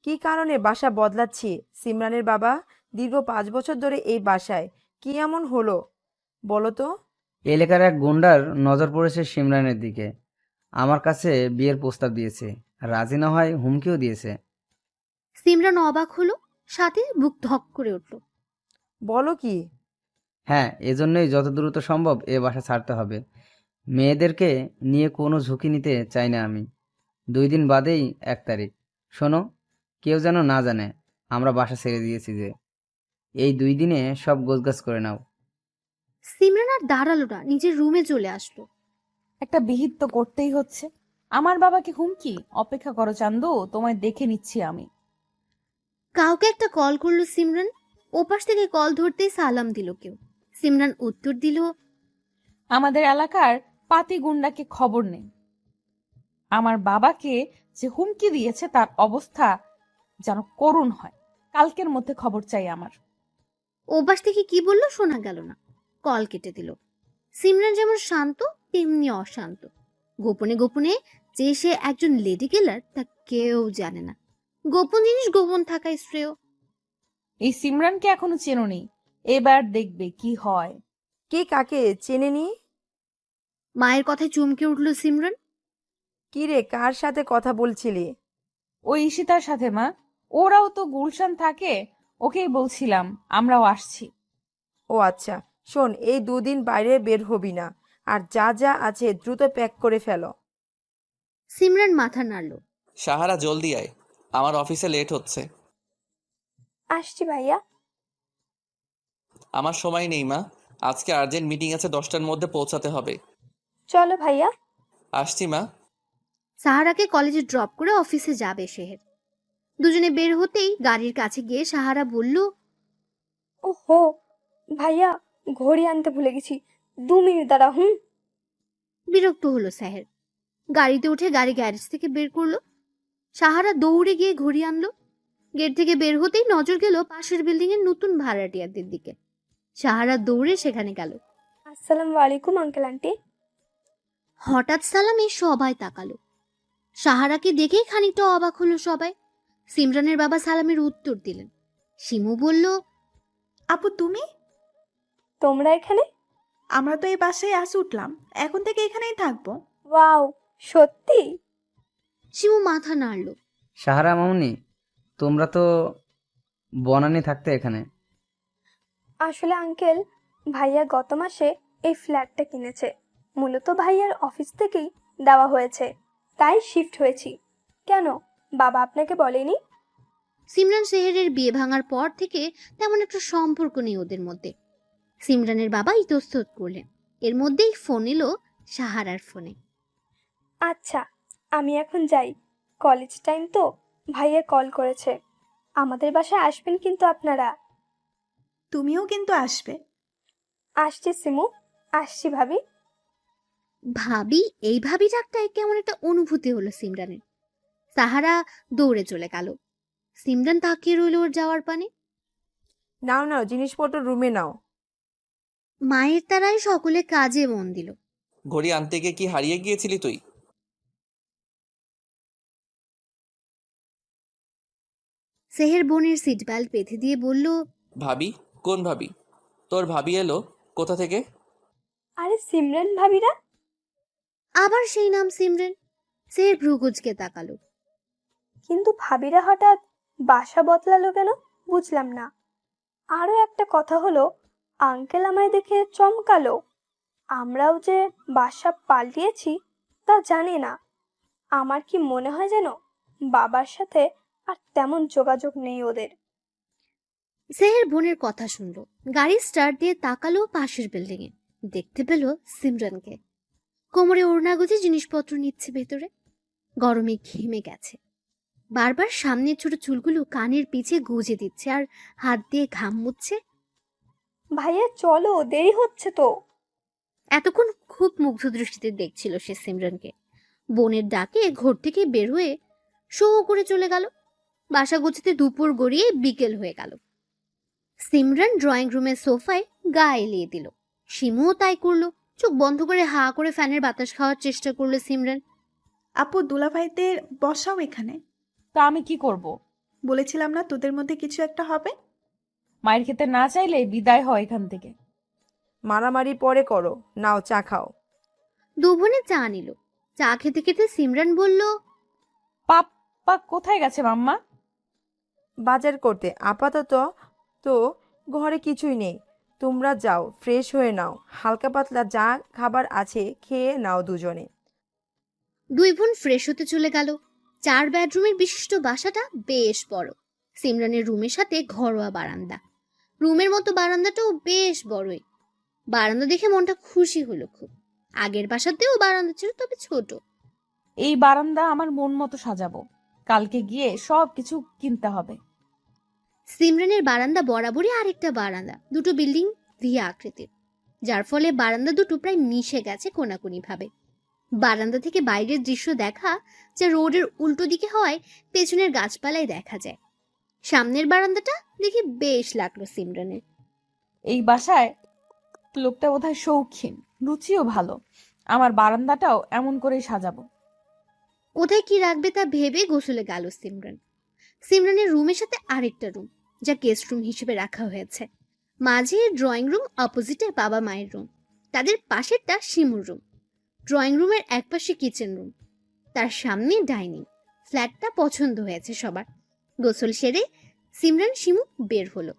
কি কারণে বাসা বদলাচ্ছি? সিমরানের বাবা দীর্ঘ 5 বছর ধরে এই বাসায়, কি এমন হলো বলো তো? এলাকার এক গুন্ডার নজর পড়েছে সিমরানের দিকে। আমার কাছে বিয়ের প্রস্তাব দিয়েছে, রাজি না হয় হুমকিও দিয়েছে। সিমরান অবাক হলো, সাথে বুক ধক করে উঠল। বলো কি? হ্যাঁ, এজন্যই যত দ্রুত সম্ভব এ বাসা ছাড়তে হবে। মেয়েদেরকে নিয়ে কোনো ঝুঁকি নিতে চাই না আমি। 2 দিন বাদেই 1 তারিখ। শোনো, কেউ যেন না জানে আমরা বাসা ছেড়ে দিয়েছি যে। এই 2 দিনে সব গোছগাছ করে নাও। সিমরান আর দাঁড়ালো না, নিজের রুমে চলে আসলো। একটা বিহিত তো করতেই হচ্ছে। আমার বাবাকে হুমকি? অপেক্ষা করো চান্দু, তোমায় দেখে নিচ্ছি আমি। কাউকে একটা কল করলো সিমরান। ওপাশ থেকে কল ধরতেই সালাম দিল কেউ। সিমরান উত্তর দিল, আমাদের এলাকার পাতি গুন্ডাকে খবর নেই। আমার বাবাকে যে হুমকি দিয়েছে তার অবস্থা যেন করুণ হয়। কালকের মধ্যে খবর চাই আমার। ওপাশ থেকে কি বললো শোনা গেল না। কল কেটে দিল। সিমরান যেমন শান্ত তেমনি অশান্ত। গোপনে গোপনে যে সে একজন লেডি কিলার তা কেউ জানে না। গোপন জিনিস গোপন থাকাই শ্রেয়। এই সিমরানকে এখনো চেনোনি, এবার দেখবে কি হয়। কে কাকে চেনেনি? মায়ের কথায় চমকে উঠল সিমরান। কি রে, কার সাথে কথা বলছিলি? ওই ঈশিতার সাথে মা, ওরাও তো গুলশান থাকে, ওকেই বলছিলাম আমরাও আসছি। ও আচ্ছা, শোন, এই 2 দিন বাইরে বের হবি না, আর যা যা আছে দ্রুত প্যাক করে ফেলো। সিমরান মাথা নাড়ল। সাহারা জলদি আয়, আমার অফিসে লেট হচ্ছে। আসছি ভাইয়া। আমার সময় নেই মা, আজকে আর্জেন্ট মিটিং আছে, 10টার মধ্যে পৌঁছাতে হবে। চলো ভাইয়া। আসছি মা। সাহারাকে কলেজে ড্রপ করে অফিসে যাবে সেহের। দুজনে বের হতেই গাড়ির কাছে গিয়ে সাহারা বলল, ওহো ভাইয়া, ঘড়ি আনতে ভুলে গেছি, 2 মিনিট দাঁড়া। বিরক্ত হলো সাহের। গাড়িতে উঠে গাড়ি গ্যারেজ থেকে বের করলো। সাহারা দৌড়ে গিয়ে ঘড়ি আনলো। গেট থেকে বের হতেই নজর গেল পাশের বিল্ডিং এর নতুন ভাড়াটিয়াদের দিকে। সাহারা দৌড়ে সেখানে গেল। আসসালামু আলাইকুম আঙ্কেল আন্টি। হঠাৎ সালামে সবাই তাকালো। সাহারাকে দেখেই খানিকটা অবাক হলো সবাই। সিমরানের বাবা সালামের উত্তর দিলেন। শিমু বলল, আপু তুমি? তোমরা এখানে? আমরা তো এই বাসায় আজ উঠলাম, এখন থেকে এখানেই থাকবো। ওয়াও, সত্যি? শিমু মাথা নাড়ল। সাহারা মামুনি, তোমরা তো বনানি থাকতে এখানে। আসলে আঙ্কেল, ভাইয়া গত মাসে এই ফ্ল্যাটটা কিনেছে। মূলত ভাইয়ার অফিস থেকেই দেওয়া হয়েছে, তাই শিফট হয়েছি। কেন, বাবা আপনাকে বলেনি? সিমরান সেহেরের বিয়ে ভাঙার পর থেকে তেমন একটা সম্পর্ক নেই ওদের মধ্যে। সিমরানের বাবা ইতস্তত করলেন। এর মধ্যেই ফোন এলো সাহারার ফোনে। আচ্ছা, আমি এখন যাই, কলেজ টাইম তো। ভাইয়া কল করেছে, আমাদের বাসায় আসবেন কিন্তু আপনারা। তুমিও কিন্তু আসবে। আসছি সিমু, আসছি ভাবি। ভাবি, এই ভাবি ডাকটায় কেমন একটা অনুভূতি হলো সিমরানের। সাহারা দৌড়ে চলে গেল। সিমরান তাকিয়ে রইল ওর যাওয়ার পানে। নাও নাও, জিনিসপত্র রুমে নাও। মায়ের তারাই সকলে কাজে মন দিল। ঘড়ি আনতে গিয়ে কি হারিয়ে গিয়েছিলি তুই? সেহের বোনের সিট বেল্ট বেঁধে দিয়ে বলল, ভাবি? কোন ভাবি? তোর ভাবি এলো কোথা থেকে? আরে সিমরান ভাবিরা। আবার সেই নাম সিমরান। সেহের ভ্রুকুচকে তাকালো। কিন্তু ভাবিরা হঠাৎ বাসা বদলালো কেন, বুঝলাম না। আরো একটা কথা হলো, আঙ্কেল আমায় দেখে চমকালো। আমরাও যে বাসা পাল্টিয়েছি তা জানি না। আমার কি মনে হয় যেন বাবার সাথে আর তেমন যোগাযোগ নেই ওদের। সেহের বোনের কথা শুনলো। গাড়ি স্টার্ট দিয়ে তাকালো পাশের বিল্ডিং এ। দেখতে পেল সিমরানকে। কোমরে ওড়না গুজে জিনিসপত্র নিচ্ছে ভেতরে। গরমে ঘেমে গেছে। বারবার সামনের ছোট চুলগুলো কানের পিছে গুজে দিচ্ছে আর হাত দিয়ে ঘাম মুছছে। ভাইয়া চলো, দেরি হচ্ছে তো। এতক্ষণ খুব মুগ্ধ দৃষ্টিতে দেখছিল সে সিমরানকে। বোনের ডাকে ঘর থেকে বের হয়ে শো করে চলে গেল। বাসা গুছাতে দুপুর গড়িয়ে বিকেল হয়ে গেল। সিমরান ড্রয়িং রুমের সোফায় গা এলিয়ে দিল। শিমুও তাই করলো। চোখ বন্ধ করে হা করে ফ্যানের বাতাস খাওয়ার চেষ্টা করলো সিমরান। আপু দুলাভাইদের বসাও এখানে। তা আমি কি করব? বলেছিলাম না তোদের মধ্যে কিছু একটা হবে। মায়ের খেতে না চাইলে বিদায় হয় এখান থেকে। মারামারি পরে করো, নাও চা খাও। দু বোনে চা নিল। চা খেতে খেতে সিমরান বলল, পাপ্পা কোথায় গেছে মাম্মা? বাজার করতে। আপাতত তো ঘরে কিছুই নেই। তোমরা যাও, ফ্রেশ হয়ে নাও, হালকা পাতলা যা খাবার আছে খেয়ে নাও দুজনে। দুই বোন ফ্রেশ হতে চলে গেল। 4 বেডরুমের বিশিষ্ট বাসাটা বেশ বড়। সিমরানের রুমের সাথে ঘরোয়া বারান্দা। রুমের মতো বারান্দাটাও বেশ বড়ই। বারান্দা দেখে মনটা খুশি হলো খুব। আগের বাসাতেও বারান্দা ছিল, তবে ছোট। এই বারান্দা আমার মন মতো সাজাবো। কালকে গিয়ে সব কিছু কিনতে হবে। সিমরানের বারান্দা বরাবরই আরেকটা বারান্দা, দুটো বিল্ডিং ভি আকৃতির, যার ফলে বারান্দা দুটো প্রায় মিশে গেছে কোনাকুনি ভাবে। বারান্দা থেকে বাইরের দৃশ্য দেখা যা রোডের উল্টো দিকে হওয়ায় পেছনের গাছপালায় দেখা যায়। সামনের বারান্দাটা দেখে বেশ লাগলো সিমরানের। এই বাসায় লোকটা বোধহয় শৌখিন, রুচিও ভালো। আমার বারান্দাটাও এমন করেই সাজাবো। কোথায় কি রাখবে তা ভেবে গোসলে গেল সিমরান। সিমরানের রুমের সাথে আরেকটা রুম, যা গেস্ট রুম হিসেবে রাখা হয়েছে। মাঝে ড্রয়িং রুম, অপোজিটে বাবা মায়ের রুম, তাদের পাশেরটা শিমুর রুম। ড্রয়িং রুমের একপাশে কিচেন রুম, তার সামনে ডাইনিং। ফ্ল্যাটটা পছন্দ হয়েছে সবার। গোসল সেরে সিমরান শিমু বের হলো।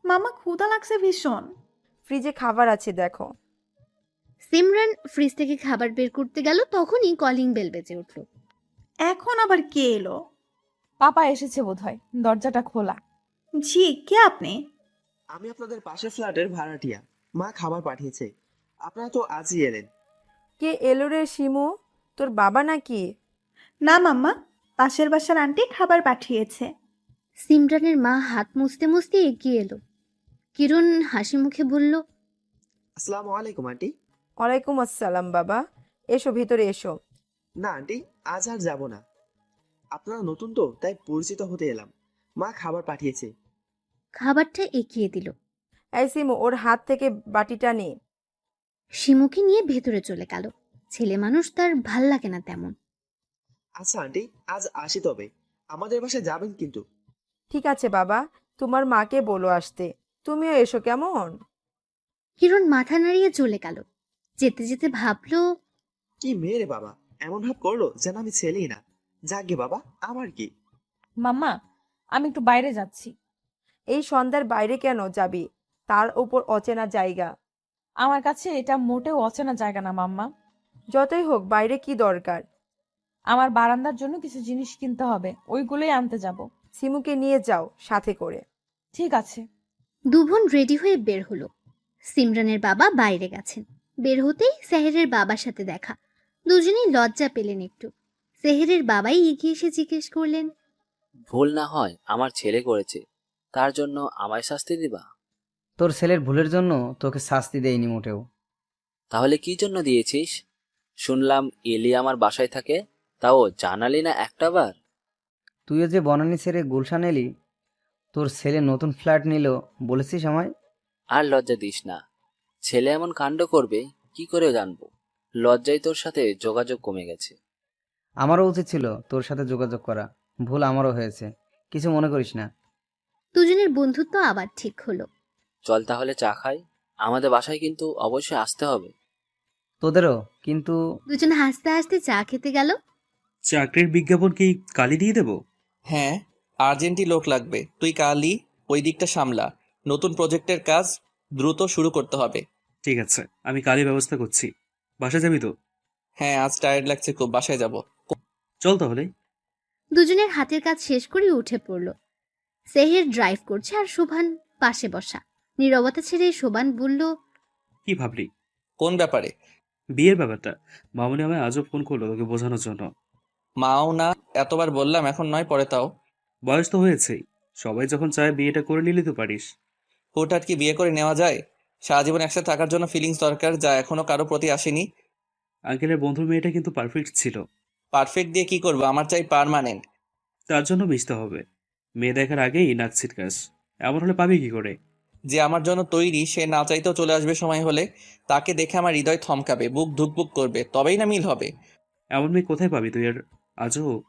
মামা ক্ষুধা লাগছে ভীষণ। ফ্রিজে খাবার আছে দেখো। সিমরান ফ্রিজ থেকে খাবার বের করতে গেল, তখনই কলিং বেল বেজে উঠল। এখন আবার কে এলো? পাপা এসেছে বোধহয়, দরজাটা খোলা। জি, কে আপনি? আমি আপনাদের পাশের ফ্ল্যাটের ভাড়াটিয়া। মা খাবার পাঠিয়েছে। আপনারা তো আজই এলেন। কে এলো রে শিমু? তোর বাবা নাকি? না মাম্মা, পাশের বাসার আন্টি খাবার পাঠিয়েছে। সিমরানের মা হাত মুছতে মুছতে এগিয়ে এলো। কিরণ হাসি মুখে বলল, আসসালামু আলাইকুম আন্টি। ওয়ালাইকুম আসসালাম বাবা, এসো ভিতরে এসো। না আন্টি, আজ আর যাব না। আপনারা নতুন তো, তাই পরিচিত হতে এলাম। মা খাবার পাঠিয়েছে। খাবারটা এগিয়ে দিল। এই শিমু, ওর হাত থেকে বাটিটা নে। শিমুকে নিয়ে ভেতরে চলে গেল। ছেলে মানুষ, তার ভাল লাগে না তেমন। আচ্ছা আন্টি, আজ আসি তবে। আমাদের বাসায় যাবেন কিন্তু। ঠিক আছে বাবা, তোমার মাকে বলো আসতে। তুমিও এসো কেমন? হিরণ মাথা নাড়িয়ে চলে গেল। যেতে যেতে ভাবলো, কি মেয়ে রে বাবা, এমন ভাব করলো যেন আমি ছেলেই না। যাকে বাবা, আমার কি। মাম্মা, আমি একটু বাইরে যাচ্ছি। এই সন্ধ্যার বাইরে কেন যাবি? তার উপর অচেনা জায়গা। আমার কাছে এটা মোটেও অচেনা জায়গা না মাম্মা। যতই হোক, বাইরে কি দরকার? আমার বারান্দার জন্য কিছু জিনিস কিনতে হবে, ওইগুলোই আনতে যাব। সিমুকে নিয়ে যাও সাথে করে। ঠিক আছে। দুবোন রেডি হয়ে বের হলো। সিমরানের বাবা বাইরে গেছেন। বের হতেই সেহেরের বাবার সাথে দেখা। দুজনেই লজ্জা পেলেন একটু। সেহেরের বাবাই এগিয়ে এসে জিজ্ঞেস করলেন, ভুল না হয় আমার ছেলে করেছে, তার জন্য আমায় শাস্তি দিবা? তোর ছেলের ভুলের জন্য তোকে শাস্তি দেয়নি মোটেও। তাহলে কি জন্য দিয়েছিস? শুনলাম এলি আমার বাসায় থাকে, তাও জানালি না একটাবার। তুইও যে বনানী ছেড়ে গুলশান এলি, তোর ছেলে নতুন ফ্ল্যাট নিল, বলেছিস আমায়? আর লজ্জা দিস না। ছেলে এমন কাণ্ড করবে কি করে জানবো? লজ্জায় তোর সাথে যোগাযোগ কমে গেছে। আমারও উচিত ছিল তোর সাথে যোগাযোগ করা। ভুল আমারও হয়েছে, কিছু মনে করিস না। দুজনের বন্ধুত্ব আবার ঠিক হলো। চল তাহলে চা খাই। আমাদের বাসায় কিন্তু অবশ্যই আসতে হবে। তোদেরও কিন্তু। দুজন হাসতে হাসতে চা খেতে গেল। চাকরির বিজ্ঞাপন কি কালি দিয়ে দেবো? হ্যাঁ, আর্জেন্টই লোক লাগবে। তুই কালই ওই দিকটা সামলা। নতুন প্রজেক্টের কাজ দ্রুত শুরু করতে হবে। ঠিক আছে, আমি কালি ব্যবস্থা করছি। বাসায় যাবি তো? হ্যাঁ, আজ টায়ার্ড লাগছে খুব, বাসায় যাব। চল তাহলে। দুজনের হাতের কাজ শেষ করে উঠে পড়ল। সেহের ড্রাইভ করছে আর শোভান পাশে বসা। নীরবতা ছেড়ে শোভান বলল, কি ভাবলি? কোন ব্যাপারে? বিয়ের ব্যাপারটা। মামুনি আমায় আজও ফোন করলো তোকে বোঝানোর জন্য। মাও না, এতবার বললাম, এখন নয় পরে তাও। বয়স তো হয়েছেই, সবাই যখন চায় বিয়েটা করে নিলে তো পারিস। হুটহাট কি বিয়ে করে নেওয়া যায়? সারা জীবন একসাথে থাকার জন্য ফিলিংস দরকার, যা এখনো কারো প্রতি আসেনি। আঙ্কেলের বন্ধুর মেয়েটা কিন্তু পারফেক্ট ছিল। পারফেক্ট দিয়ে কি করবো? আমার চাই পার্মানেন্ট। তার জন্য মিশতে হবে। মেয়ে দেখার আগেই নাক ছিটকাস, এমন হলে পাবি কি করে? যে আমার জন্য তৈরি সে না চাইতেও চলে আসবে সময় হলে। তাকে দেখে আমার হৃদয় থমকাবে, বুক ধুকপুক করবে, তবেই না মিল হবে। এমন মেয়ে কোথায় পাবি তুই আর আজও?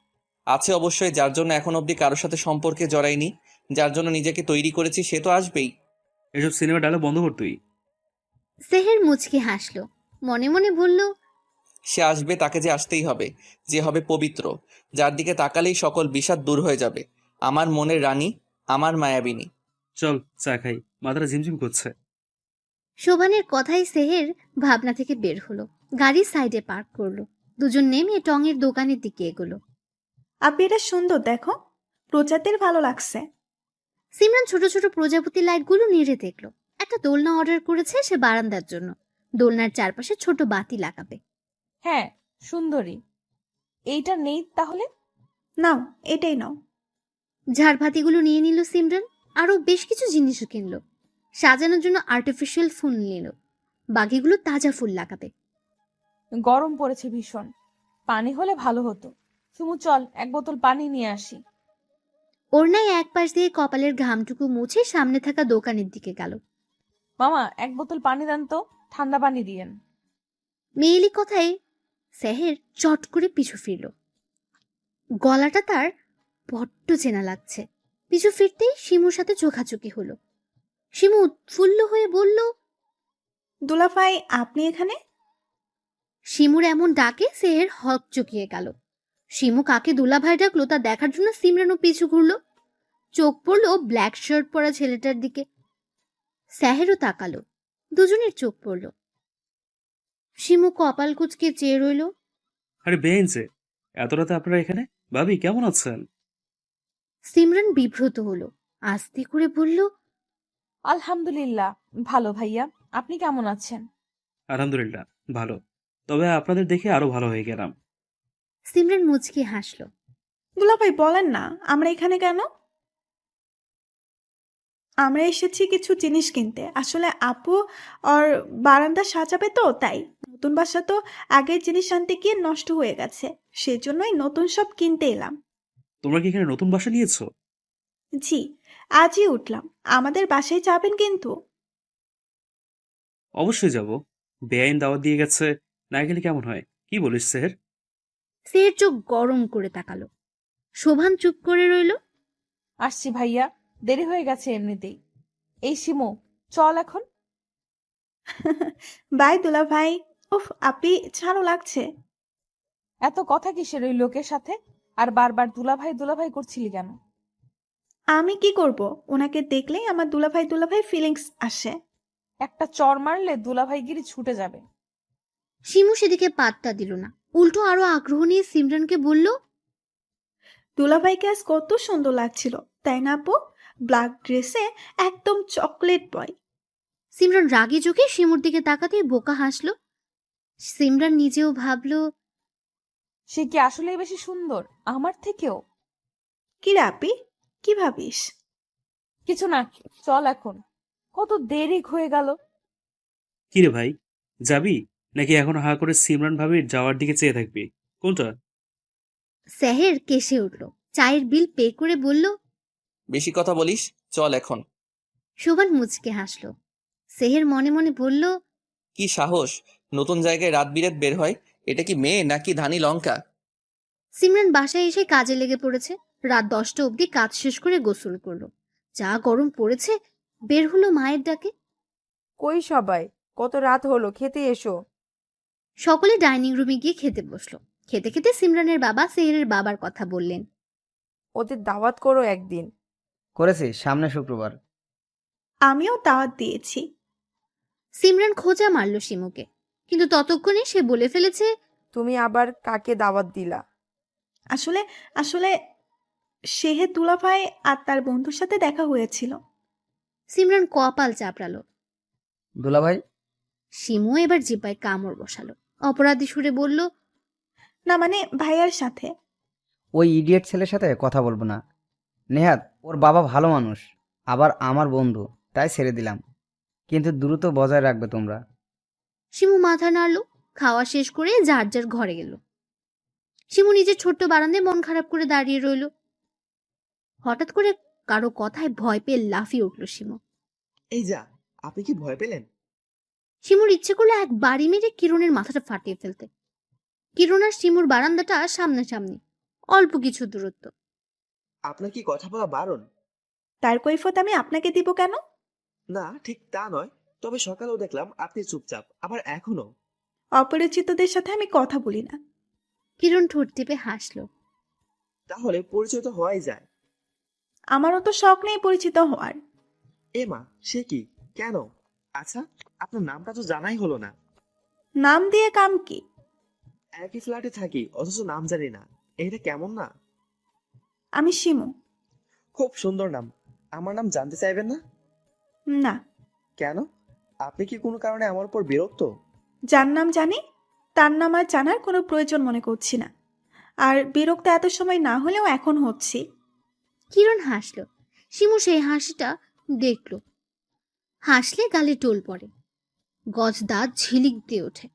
আছে অবশ্যই, যার জন্য এখন অবধি কারোর সাথে সম্পর্কে জড়াইনি, যার জন্য নিজেকে তৈরি করেছি, সে তো আসবেই। এসব সিনেমা ডায়লগ বন্ধ কর তুই। সেহের মুচকি হাসল। মনে মনে বলল, সে আসবে, তাকে যে আসতেই হবে, যে হবে পবিত্র, যার দিকে তাকালেই সকল বিষাদ দূর হয়ে যাবে। আমার মনের রানী, আমার মায়াবিনী। চল চা খাই, মাথাটা ঝিমঝিম করছে। শোভানের কথাই সেহের ভাবনা থেকে বের হলো। গাড়ি সাইডে পার্ক করলো। দুজন নেমে টঙের দোকানের দিকে এগোলো। আপনি এটা সুন্দর, দেখো, প্রজাতির ভালো লাগছে। সিমরান ছোট ছোট প্রজাপতি লাইটগুলো নেড়ে দেখলো। একটা দোলনা অর্ডার করেছে সে বারান্দার জন্য। দোলনার চারপাশে ছোট বাতি লাগাবে। হ্যাঁ, সুন্দরী। এইটা নেই তাহলে? নাও, এটাই নাও। ঝাড়বাতিগুলো নিয়ে নিল সিমরান। আরো বেশ কিছু জিনিসও কিনলো। সাজানোর জন্য আর্টিফিশিয়াল ফুল নিল। বাকিগুলো তাজা ফুল লাগাবে। গরম পড়েছে ভীষণ, পানি হলে ভালো হতো। সুমু, চল এক বোতল পানি নিয়ে আসি। ওড়নায় এক পাশ দিয়ে কপালের ঘামটুকু মুছে সামনে থাকা দোকানের দিকে গেল। মামা, এক বোতল পানি দেন তো, ঠান্ডা পানি দিয়েন। মেয়েলি কথায় সেহের চট করে পিছু ফিরল। গলাটা তার বড্ড চেনা লাগছে। পিছু ফিরতেই শিমুর সাথে চোখাচোখি হলো। শিমু উৎফুল্ল হয়ে বলল, দুলাভাই, আপনি এখানে? শিমুর এমন ডাকে সেহের হক চকিয়ে গেল। শিমু কাকে দুলাভাই ডাকলো তা দেখার জন্য সিমরানও পিছু ঘুরলো। চোখ পড়লো ব্ল্যাক শার্ট পরা ছেলেটার দিকে। সেহেরও তাকালো। দুজনের চোখ পড়লো। শিমু কপাল কুঁচকে চেয়ে রইল। আরে বেঞ্চে, এত রাতে আপনারা এখানে? ভাবি কেমন আছেন? সিমরান বিব্রত হলো। আস্তে করে বলল, আলহামদুলিল্লাহ ভালো ভাইয়া, আপনি কেমন আছেন? আলহামদুলিল্লাহ ভালো, তবে আপনাদের দেখে আরো ভালো হয়ে গেলাম। সিমরান মুচকি হাসল। দুলাভাই বলেন না, আমরা এখানে কেন? আমরা এসেছি কিছু জিনিস কিনতে। আসলে আপু আর বারান্দা সাজাবে তো, তাই। নতুন বাসা তো আগের জিনিস আনতে গিয়ে নষ্ট হয়ে গেছে, সেজন্যই নতুন সব কিনতে এলাম। তোমরা কি এখানে নতুন বাসা নিয়েছো? জি, আজই উঠলাম। আমাদের বাসায় যাবেন কিন্তু। অবশ্যই যাব। বেআইন দাওয়াত দিয়ে গেছে, না গেলে কেমন হয়? কি বলিস সেহের? সেহের চোখ গরম করে তাকালো। শোভান চুপ করে রইল। আসছি ভাইয়া, দেরি হয়ে গেছে এমনিতেই। এই শিমু, চল এখন। বাই দুলা ভাই। উফ আপি, ছাড়ো লাগছে। এত কথা কিসের ওই লোকের সাথে? আর বারবার দুলাভাই করছিলি কেন? আমি কি করব? ওনাকে দেখলেই আমার দুলা ভাই ফিলিংস আসে। একটা চর মারলে দুলাভাইগিরি ছুটে যাবে। শিমু সেদিকে পাত্তা দিল না, উল্টো আরো আগ্রহ নিয়ে সিমরানকে বলল, দুলা ভাইকে আজ কত সুন্দর লাগছিল, তাই না আপু? ব্ল্যাক ড্রেসে একদম চকলেট বয়। সিমরান রাগী চোখে শিমুর দিকে তাকাতেই বোকা হাসলো। সিমরান নিজেও ভাবলো, সে কি আসলেই বেশি সুন্দর আমার থেকেও? কি রে আপি, কি ভাবিস? কিছু না, চল এখন। কত দেরি হয়ে গেল। কিরে ভাই, যাবি নাকি এখন হা করে সিমরান ভাবির যাওয়ার দিকে চেয়ে থাকবি? কোনটা? সেহের কেসে উঠল, চায়ের বিল পে করে বলল। বেশি কথা বলিস, চল এখন। শোভান মুচকে হাসলো। সেহের মনে মনে বলল, কি সাহস, নতুন জায়গায় রাত বিরেত বের হয়। এটা কি মেয়ে নাকি ধানি লঙ্কা? সিমরান বাসায় এসে কাজে লেগে পড়েছে। রাত 10টা অবধি কাজ শেষ করে গোসল করলো। যা গরম পড়েছে, বের হলো মায়ের ডাকে। কই সবাই? কত রাত হলো, খেতে এসো। সকলে ডাইনিং রুমে গিয়ে খেতে বসলো। খেতে খেতে সিমরানের বাবা সেহেরের বাবার কথা বললেন। ওদের দাওয়াত করো একদিন। করেছি, সামনে শুক্রবার। আমিও দাওয়াত দিয়েছি। সিমরান খোঁজা মারল শিমুকে, কিন্তু ততক্ষণে সে বলে ফেলেছে, তুমি আবার কাকে দাওয়াত দিলা? আসলে আসলে সেহে দুলা ভাই আর তার বন্ধুর সাথে দেখা হয়েছিল। সিমরান কপাল চাপড়ালো। দুলাভাই? শিমু এবার জিব্বায় কামড় বসালো। অপরাধী সুরে বলল, না মানে ভাইয়ার সাথে। ওই ইডিয়েট ছেলের সাথে কথা বলবো না। নেহাত, ওর বাবা ভালো মানুষ, আবার আমার বন্ধু, তাই ছেড়ে দিলাম। কিন্তু দ্রুত বজায় রাখবে তোমরা। শিমু মাথা নাড়ল। খাওয়া শেষ করে যার যার ঘরে গেল। শিমু নিজের ছোট্ট বারান্দায় মন খারাপ করে দাঁড়িয়ে রইল। হঠাৎ করে কারো কথায় ভয় পেয়ে লাফিয়ে উঠল শিমু। এই যা, আপনি কি ভয় পেলেন? শিমুর ইচ্ছে করলো এক বাড়ি মেরে কিরণের মাথাটা ফাটিয়ে ফেলতে। কিরণ আর শিমুর বারান্দাটা সামনাসামনি, অল্প কিছু দূরত্ব। আপনার কি কথা বলা বারণ? তার কৈফত আমি আপনাকে দিব কেন? না, ঠিক তা নয়। তবে সকালেও দেখলাম আপনি চুপচাপ, আবার এখনো। অপরিচিতদের সাথে আমি কথা বলি না। কিরণ ঠোঁট টিপে হাসলো। তাহলে পরিচয় তো হওয়াই যায়। আমারও তো শখ নেই পরিচিত হওয়ার। এ মা, সে কি? কেন? আচ্ছা, আপনার নামটা তো জানাই হলো না। নাম দিয়ে কাম কি? একই ফ্ল্যাটে থাকি অথচ নাম জানি না, এটা কেমন না? আমি শিমু। খুব সুন্দর নাম। আমার নাম জানতে চাইবেন না? না। কেন? আপনি কি কোনো কারণে আমার উপর বিরক্ত? যার নাম জানি তার নাম আর জানার কোনো প্রয়োজন মনে করছি না। আর বিরক্ত এত সময় না হলেও এখন হচ্ছি। কিরণ হাসলো। শিমু সেই হাসিটা দেখল। হাসলে গালে টোল পড়ে, গজ দাঁত ঝিলিক দিয়ে ওঠে।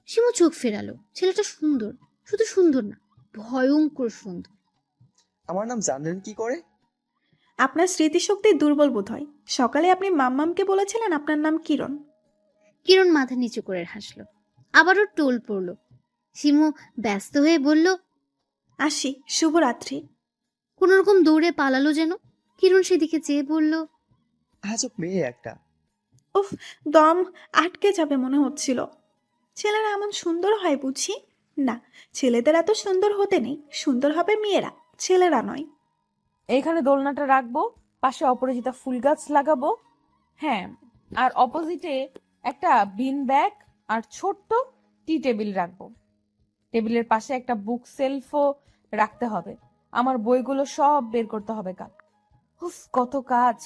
শিমু চোখ ফেরালো। ছেলেটা সুন্দর, শুধু সুন্দর না, ভয়ঙ্কর সুন্দর। আমার নাম জানলেন কি করে? আপনার স্মৃতিশক্তি দুর্বল বোধ হয়। সকালে আপনি মাম্মামকে বলেছিলেন আপনার নাম কিরণ। কিরণ মাথা নিচু করে হাসলো। আবারও টোল পড়ল। শিমু ব্যস্ত হয়ে বলল, আসি, শুভরাত্রি। কোনোরকম দৌড়ে পালালো যেন। কিরণ সেদিকে চেয়ে বলল, আজব মেয়ে একটা। উফ, দম আটকে যাবে মনে হচ্ছিল। ছেলেরা এমন সুন্দর হয় বুঝি? না, ছেলেদের এত সুন্দর হতে নেই, সুন্দর হবে মেয়েরা, ছেলেরা নয়। এইখানে দোলনাটা রাখবো, পাশে অপরাজিতা ফুল গাছ লাগাবো। হ্যাঁ, আর অপোজিটে একটা বিন ব্যাগ আর ছোট্ট টি টেবিল রাখবো। টেবিলের পাশে একটা বুক সেলফও রাখতে হবে। আমার বইগুলো সব বের করতে হবে কাল। উফ, কত কাজ।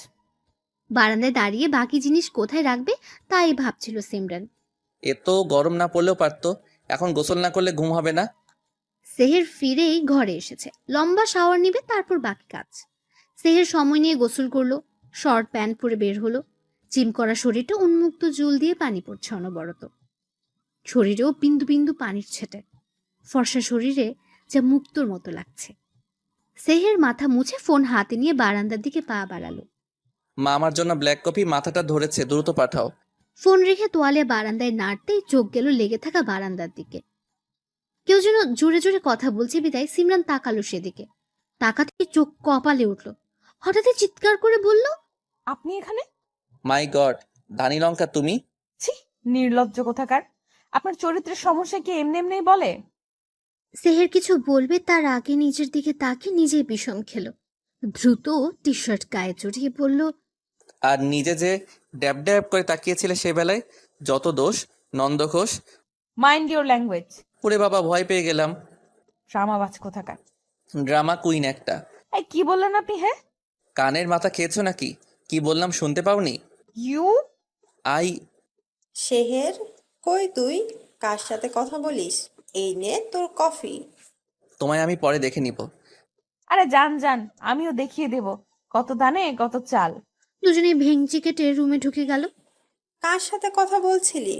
বারান্দায় দাঁড়িয়ে বাকি জিনিস কোথায় রাখবে তাই ভাবছিল সিমরান। এত গরম না পড়লেও পারতো, এখন গোসল না করলে ঘুম হবে না। সেহের ফিরেই ঘরে এসেছে। লম্বা শাওয়ার নিবে, তারপর বাকি কাজ। সেহের সময় নিয়ে গোসল করলো, শর্ট প্যান্ট পরে বের হলো। জিম করা শরীরটা উন্মুক্ত জল দিয়ে পানি পড়ছে অনবরত। শরীরেও বিন্দু বিন্দু পানির ছেটে। ফর্সা শরীরে যা মুক্তোর মতো লাগছে। সেহের মাথা মুছে ফোন হাতে নিয়ে বারান্দার দিকে পা বাড়ালো। মা আমার জন্য ব্ল্যাক কফি মাথাটা ধরেছে, দ্রুত পাঠাও। ফোন রেখে তোয়ালে বারান্দায় নাড়তেই চোখ গেল লেগে থাকা বারান্দার দিকে। কেউ যেন জোরে জোরে কথা বলছে বিদায় সিমরান তাকালো সেদিকে। তাকাতে চোখ কপালে উঠল। হঠাৎই চিৎকার করে বলল, আপনি এখানে? মাই গড, ধানি লঙ্কা তুমি? ছি, নির্লজ্জ কোথাকার। আপনার চরিত্রের সমস্যা কি এমনি এমনি বলে? সেহের কিছু বলবে তার আগে নিজের দিকে তাকিয়ে নিজেই বিষম খেলো। দ্রুত টি শার্ট গায়ে জড়িয়ে বলল, আর নিজে যে ড্যাব ড্যাব করে তাকিয়েছিলে সে বেলায়, যত দোষ Nanda Ghosh. Mind your language. ওরে বাবা, ভয় পেয়ে গেলাম। ড্রামাবাজ কোথাকার। ড্রামা কুইন একটা। এই কি বললেন আপনি? হ্যাঁ, কানের মাথা খেয়েছো নাকি? কি বললাম শুনতে পাওনি? ইউ। আই শেহের, কই তুই? কার সাথে কথা বলিস? এই নে তোর কফি। তোমায় আমি পরে দেখে নিব। আরে যান যান, আমিও দেখিয়ে দেব কত দানে কত চাল। দুজনেই ভেঙচি কেটে রুমে ঢুকে গেল। কার সাথে কথা বলছিলি?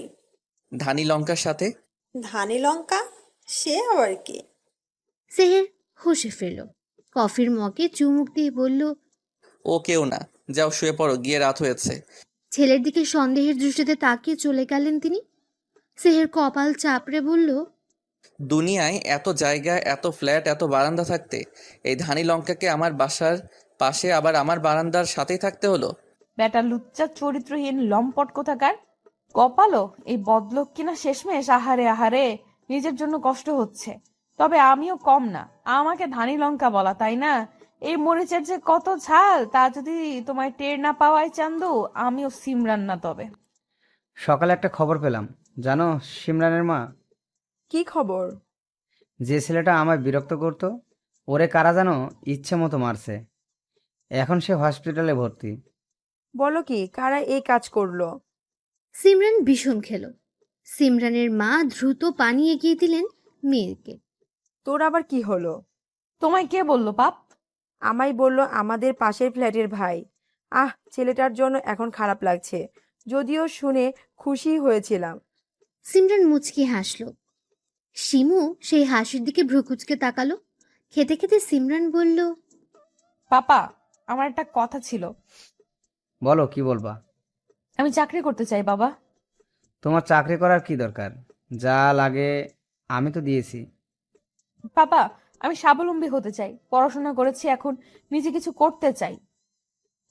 ধানি লঙ্কার সাথে। ধানি লঙ্কা? সে আবার কি? সেহের হুঁশে ফেরল। কফির মগে চুমুক দিয়ে বলল, ও কেউ না, যাও শুয়ে পড়ো, গিয়ে রাত হয়েছে। ছেলের দিকে সন্দেহের দৃষ্টিতে তাকিয়ে চলে গেলেন তিনি। সেহের কপাল চাপড়ে বলল, দুনিয়ায় এত জায়গা, এত ফ্ল্যাট, এত বারান্দা থাকতে এই ধানি লঙ্কাকে আমার বাসার পাশে আবার আমার বারান্দার সাথেই থাকতে হলো। বেটা লুচ্চা চরিত্রহীন লম্পট কোথাকার। কপালো এই বদলোক কিনা শেষমেশ। আহারে আহারে, নিজের জন্য কষ্ট হচ্ছে। তবে আমিও কম না, আমাকে ধানি লঙ্কা বলা, তাই না? এই মরিচের যে কত ঝাল তা যদি তোমায় টের না পাওয়ায় চান্দু, আমিও সিমরান না তবে। সকালে একটা খবর পেলাম, জানো সিমরানের মা? কি খবর? যে ছেলেটা আমায় বিরক্ত করত, ওরে কারা যেন ইচ্ছে মতো মারছে। এখন সে হসপিটালে ভর্তি। বলো কি, কারা এই কাজ করলো? সিমরান বিষম খেল। সিমরানের মা দ্রুত পানি এগিয়ে দিলেন মেয়েকে। তোর আবার কি হলো? তোমায় কে বললো পাপ? আমায় বলল আমাদের পাশের ফ্ল্যাটের ভাই। ছেলেটার জন্য এখন খারাপ লাগছে, যদিও শুনে খুশি হয়েছিলাম। সিমরান মুচকি হাসল। শিমু সেই হাসির দিকে ভ্রুকুচকে তাকালো। খেতে খেতে সিমরান বলল, পাপা, আমার একটা কথা ছিল। বলো, কি বলবা? আমি চাকরি করতে চাই বাবা। তোমার চাকরি করার কি দরকার? যা লাগে আমি তো দিয়েছি। পাপা, আমি স্বাবলম্বী হতে চাই। পড়াশোনা করেছি, এখন নিজে কিছু করতে চাই।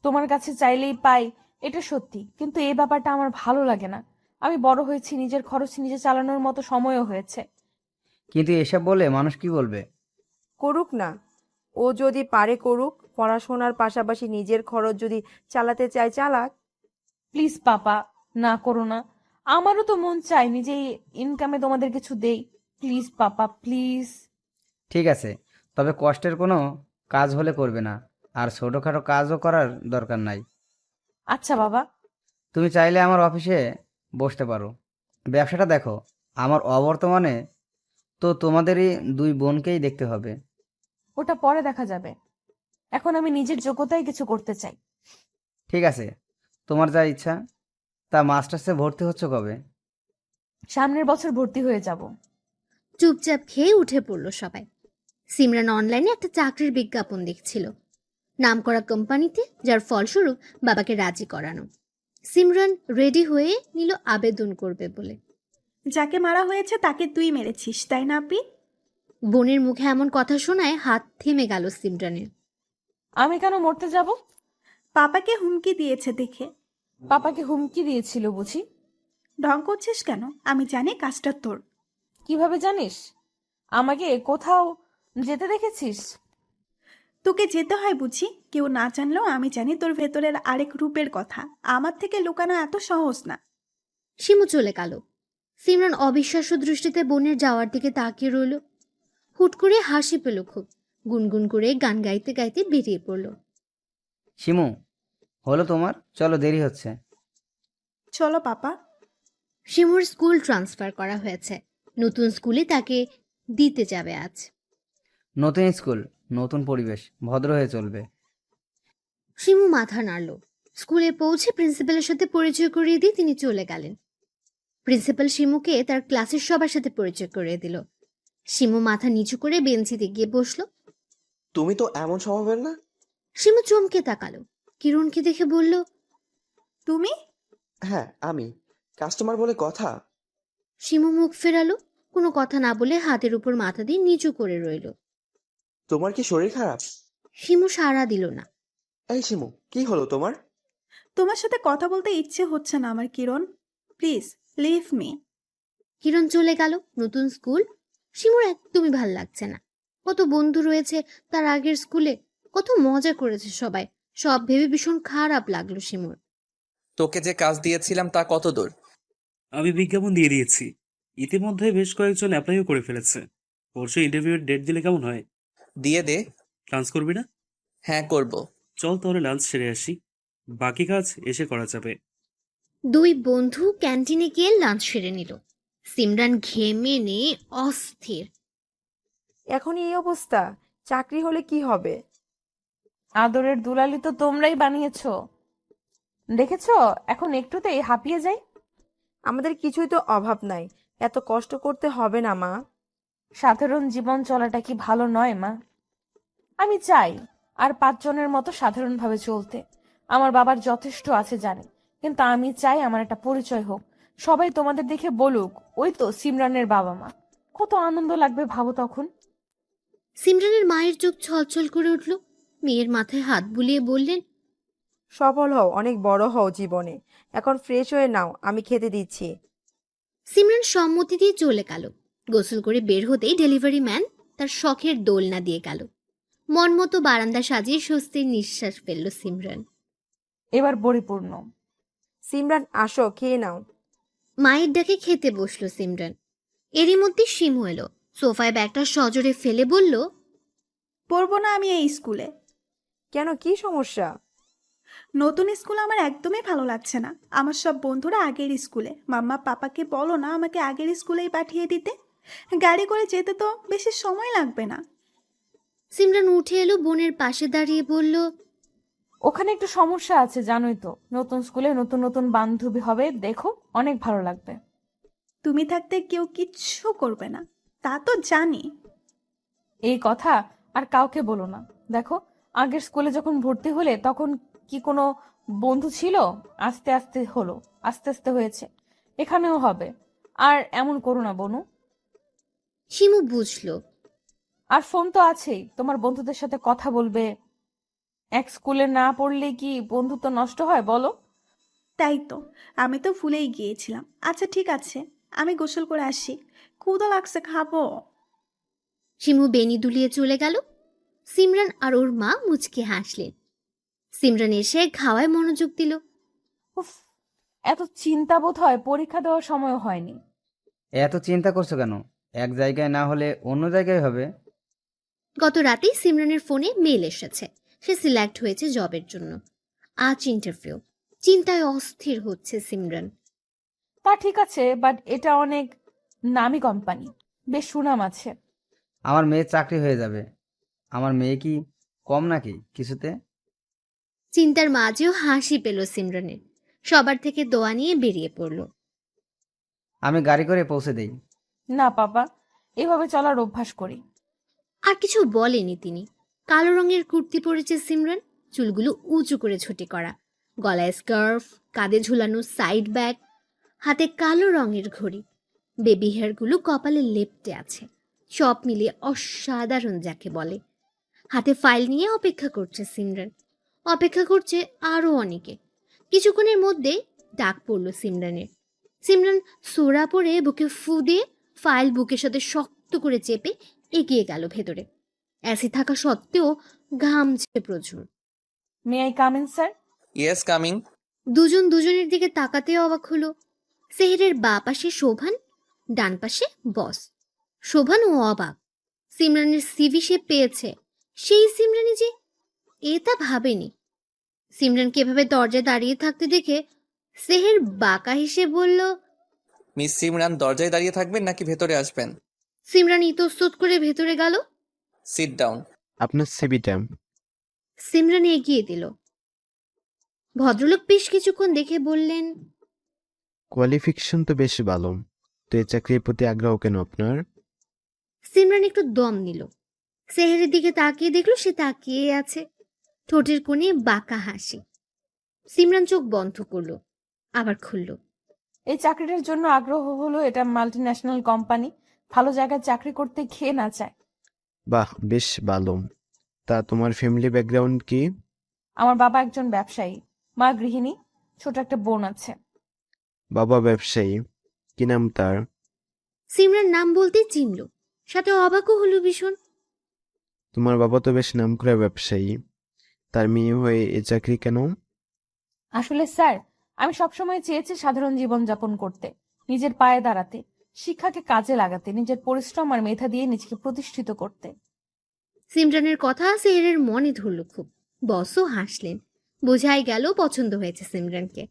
তোমার কাছে চাইলেই পাই, এটা সত্যি, কিন্তু এই ব্যাপারটা আমার ভালো লাগে না। আমি বড় হয়েছি, নিজের খরচ নিজে চালানোর মতো সময়ও হয়েছে। কিন্তু এসব বলে মানুষ কি বলবে? করুক না, ও যদি পারে করুক। পড়াশোনার পাশাপাশি নিজের খরচ যদি চালাতে চায় চালাক। প্লিজ পাপা, না করো না। আমারও তো মন চায় নিজেই ইনকামে তোমাদের কিছু দেই। Please papa, please. ঠিক আছে, তবে কষ্টের কোনো কাজ হলে করবে না, আর ছোটোখাটো কাজও করার দরকার নাই। আচ্ছা বাবা। তুমি চাইলে আমার অফিসে বসতে পারো। ব্যবসাটা দেখো, আমার অবর্তমানে তো তোমাদেরই দুই বোনকেই দেখতে হবে। ওটা পরে দেখা যাবে, এখন আমি নিজের যোগ্যতায় কিছু করতে চাই। ঠিক আছে, তোমার যা ইচ্ছা। তা মাস্টার্সে ভর্তি হচ্ছ কবে? সামনের বছর ভর্তি হয়ে যাব। চুপচাপ খেয়ে উঠে পড়ল সবাই। সিমরান অনলাইনে একটা চাকরির বিজ্ঞাপন দেখছিল, নামকরা কোম্পানিতে, যার ফলস্বরূপ বাবাকে রাজি করানো। সিমরান রেডি হয়ে নিল আবেদন করবে বলে। যাকে মারা হয়েছে তাকে তুই মেরেছিস, তাই না আপি? বোনের মুখে এমন কথা শোনায় হাত থেমে গেল সিমরানের। আমি কেন মরতে যাব? পাপাকে হুমকি দিয়েছে দেখে। পাপাকে হুমকি দিয়েছিল বুঝি? ঢং করছিস কেন? আমি জানি কাজটা তোর। কিভাবে জানিস? আমাকে কোথাও যেতে দেখেছিস? তোকে যেতে হয় বুঝি? কেউ না জানলেও আমি জানি তোর ভেতরের আরেক রূপের কথা। আমার থেকে লুকানো এত সহজ না। শিমু চলে গেল। সিমরান অবিশ্বাস্য দৃষ্টিতে বোনের যাওয়ার দিকে তাকিয়ে রইল। হুট করে হাসি পেল খুব। গুনগুন করে গান গাইতে গাইতে বেরিয়ে পড়ল। শিমু, হলো তোমার? চলো, দেরি হচ্ছে। চলো পাপা। শিমুর স্কুল ট্রান্সফার করা হয়েছে, নতুন স্কুলে তাকে দিতে যাবে আজ। নতুন স্কুল, নতুন পরিবেশ, ভদ্র হয়ে চলবে। শিমু মাথা নাড়ল। স্কুলে পৌঁছে প্রিন্সিপালের সাথে পরিচয় করিয়ে দিয়ে তিনি চলে গেলেন। প্রিন্সিপাল শিমুকে তার ক্লাসের সবার সাথে পরিচয় করিয়ে দিল। শিমু মাথা নিচু করে বেঞ্চিতে গিয়ে বসলো। তুমি তো এমন স্বভাবের না। শিমু চমকে তাকালো। কিরণকে দেখে বলল, তুমি? হ্যাঁ আমি। কাস্টমার বলে কথা। শিমু মুখ ফেরালো। কোনো কথা না বলে হাতের উপর মাথা দিয়ে নিচু করে রইল। তোমার কি শরীর খারাপ? শিমু সাড়া দিল না। এই শিমু, কি হলো তোমার? তোমার সাথে কথা বলতে ইচ্ছে হচ্ছে না আমার কিরণ, প্লিজ লিভ মি। কিরণ চলে গেল। নতুন স্কুল শিমুর একদমই ভাল লাগছে না। কত বন্ধু রয়েছে তার আগের স্কুলে, কত মজা করেছে সবাই, সব ভেবে ভীষণ খারাপ লাগলো শিমুর। তোকে যে কাজ দিয়েছিলাম তা কত দূর? আমি বিজ্ঞাপন দিয়ে দিয়েছি, ইতিমধ্যে বেশ কয়েকজন অ্যাপ্লাইও করে ফেলেছে। পরশু ইন্টারভিউয়ের ডেট দিলে কেমন হয়? দিয়ে দে। লাঞ্চ করবি না? হ্যাঁ করব। চল তাহলে লাঞ্চ সেরে আসি, বাকি কাজ এসে করা যাবে। দুই বন্ধু ক্যান্টিনে গিয়ে লাঞ্চ সেরে নিল। সিমরান ঘেমে নিয়ে অস্থির। এখনই এই অবস্থা, চাকরি হলে কি হবে? আদরের দুলালি তো তোমরাই বানিয়েছো, দেখেছো? এখন একটুতেই হাঁপিয়ে যাই। আমাদের কিছুই তো অভাব নাই, এত কষ্ট করতে হবে না মা। সাধারণ জীবন চলাটা কি ভালো নয় মা? আমি চাই আর 5 জনের মতো সাধারণভাবে চলতে। আমার বাবার যথেষ্ট আছে জানি, কিন্তু আমি চাই আমার একটা পরিচয় হোক, সবাই তোমাদের দেখে বলুক ওই তো সিমরানের বাবা মা। কত আনন্দ লাগবে ভাবো তখন। সিমরানের মায়ের চোখ ছলছল করে উঠল। মেয়ের মাথায় হাত বুলিয়ে বললেন, সফল হও, অনেক বড় হও জীবনে। এখন ফ্রেশ হয়ে নাও, আমি খেতে দিচ্ছি। সিমরান সম্মতি দিয়ে চলে গেল। গোসল করে বের হতেই ডেলিভারি ম্যান তার শখের দোলনা দিয়ে গেল। মন মতো বারান্দা সাজিয়ে স্বস্তির নিঃশ্বাস ফেলল সিমরান। এবার পরিপূর্ণ। সিমরান আসো, খেয়ে নাও। মায়ের ডাকে খেতে বসলো সিমরান। এরই মধ্যে শিমু এলো। সোফায় ব্যাগটা সজোরে ফেলে বলল, পড়বো না আমি এই স্কুলে। কেন, কি সমস্যা? নতুন স্কুল আমার একদমই ভালো লাগছে না। আমার সব বন্ধুরা আগের স্কুলে। মাম্মা পাপাকে বলো না আমাকে আগের স্কুলেই পাঠিয়ে দিতে, গাড়ি করে যেতে তো বেশি সময় লাগবে না। সিমরান উঠে এলো, বোনের পাশে দাঁড়িয়ে বলল, ওখানে একটু সমস্যা আছে জানোই তো, নতুন স্কুলে নতুন নতুন বান্ধবী হবে, দেখো অনেক ভালো লাগবে। তুমি থাকতে কেউ কিচ্ছু করবে না, তা তো জানি। এই কথা আর কাউকে বলো না। দেখো, আগের স্কুলে যখন ভর্তি হলে তখন কি কোনো বন্ধু ছিল? আস্তে আস্তে হলো, আস্তে আস্তে হয়েছে, এখানেও হবে। আর এমন করো না বনু। শিমু বুঝলো। আর ফোন তো আছেই, তোমার বন্ধুদের সাথে কথা বলবে। এক স্কুলে না পড়লে কি বন্ধুত্ব নষ্ট হয় বলো? তাই তো, আমি তো ভুলেই গিয়েছিলাম। আচ্ছা ঠিক আছে, আমি গোসল করে আসি, ক্ষুধা লাগছে, খাবো। শিমু বেনি দুলিয়ে চলে গেল। সিমরান আর ওর মা মুচকে হাসলেন। সিমরান এসে খাওয়ায় মনোযোগ দিল। উফ, এত চিন্তা বোধ হয় পরীক্ষা দেওয়ার সময় হয়নি। এত চিন্তা করছো কেন? এক জায়গায় না হলে অন্য জায়গায় হবে। গত রাতেই সিমরানের ফোনে মেল এসেছে, সে সিলেক্ট হয়েছে জবের জন্য। আজ ইন্টারভিউ। চিন্তায় অস্থির হচ্ছে সিমরান। তা ঠিক আছে, বাট এটা অনেক নামি কোম্পানি, বেশ সুনাম আছে। আমার মেয়ের চাকরি হয়ে যাবে। আমার মেয়ে কি কম নাকি কিছুতে? চিন্তার মাঝেও হাসি পেল সিমরানের। সবার থেকে দোয়া নিয়ে বেরিয়ে পড়ল। আমি গাড়ি করে পৌঁছে দেই। না বাবা, এভাবে চলার অভ্যাস করি। আর কিছু বলেনি তিনি। কালো রঙের কুর্তি পরেছে সিমরান, চুলগুলো উঁচু করে ছুটি করা, গলায় স্কার্ফ, কাঁধে ঝুলানো সাইড ব্যাগ, হাতে কালো রঙের ঘড়ি, বেবি হেয়ারগুলো কপালে লেপ্টে আছে। সব মিলিয়ে অসাধারণ যাকে বলে। হাতে ফাইল নিয়ে অপেক্ষা করছে সিমরান। অপেক্ষা করছে আরো অনেকে। কিছুক্ষণের মধ্যে ডাক পড়ল সিমরানের। সিমরান সোরা পরে বুকে ফু দিয়ে ফাইল বুকের সাথে শক্ত করে চেপে এগিয়ে গেল ভেতরে। এসি থাকা সত্ত্বেও ঘামছে প্রচুর। May I come in sir? Yes, coming. দুজন দুজনের দিকে তাকাতে অবাক হলো। সেহেরের বা পাশে শোভান, ডান পাশে বস। শোভানও অবাক। সিমরানের সিভি সে পেয়েছে, সেই সিমরানই যে, এটা ভাবেনি। সিমরানকে এভাবে দরজায় দাঁড়িয়ে থাকতে দেখে সেহের বাঁকা হেসে বলল, মিস সিমরান দরজায় দাঁড়িয়ে থাকবেন নাকি ভেতরে আসবেন? সিমরান ইতস্তত করে ভেতরে গেল। Sit down. আপনার সিবিটা। সিমরান এগিয়ে দিল। ভদ্রলোক বেশ কিছুক্ষণ দেখে বললেন, কোয়ালিফিকেশন তো বেশ ভালো, তো এই চাকরির প্রতি আগ্রহ কেন আপনার? সিমরান একটু দম নিল। সেহেরের দিকে তাকিয়ে দেখলো সে তাকিয়ে আছে, ঠোঁটের কোণে বাঁকা হাসি। সিমরান চোখ বন্ধ করলো, আবার খুলল। এই চাকরিটার জন্য আগ্রহ হলো, এটা মাল্টি ন্যাশনাল কোম্পানি, ভালো জায়গায় চাকরি করতে খেয়ে না চায়। বাহ, বেশ ভালো। তা তোমার ফ্যামিলি ব্যাকগ্রাউন্ড কি? আমার বাবা একজন ব্যবসায়ী, মা গৃহিণী, ছোট একটা বোন আছে। বাবা ব্যবসায়ী? কি নাম তার? সিমরান নাম বলতেই চিনল, সাথে অবাকও হলো ভীষণ। তোমার বাবা তো বেশ নামকরা ব্যবসায়ী, তার মেয়ে হয়ে এ চাকরি কেন? আসলে স্যার, আমি সবসময় চেয়েছি সাধারণ জীবন যাপন করতে, নিজের পায়ে দাঁড়াতে, শিক্ষাকে কাজে লাগাতে, নিজের পরিশ্রম আর মেধা দিয়ে নিজেকে প্রতিষ্ঠিত করতে। সিমরানের কথা সেহেরের মনে ধরল খুব। বসও হাসলেন, বোঝাই গেল পছন্দ হয়েছে সিমরানকে।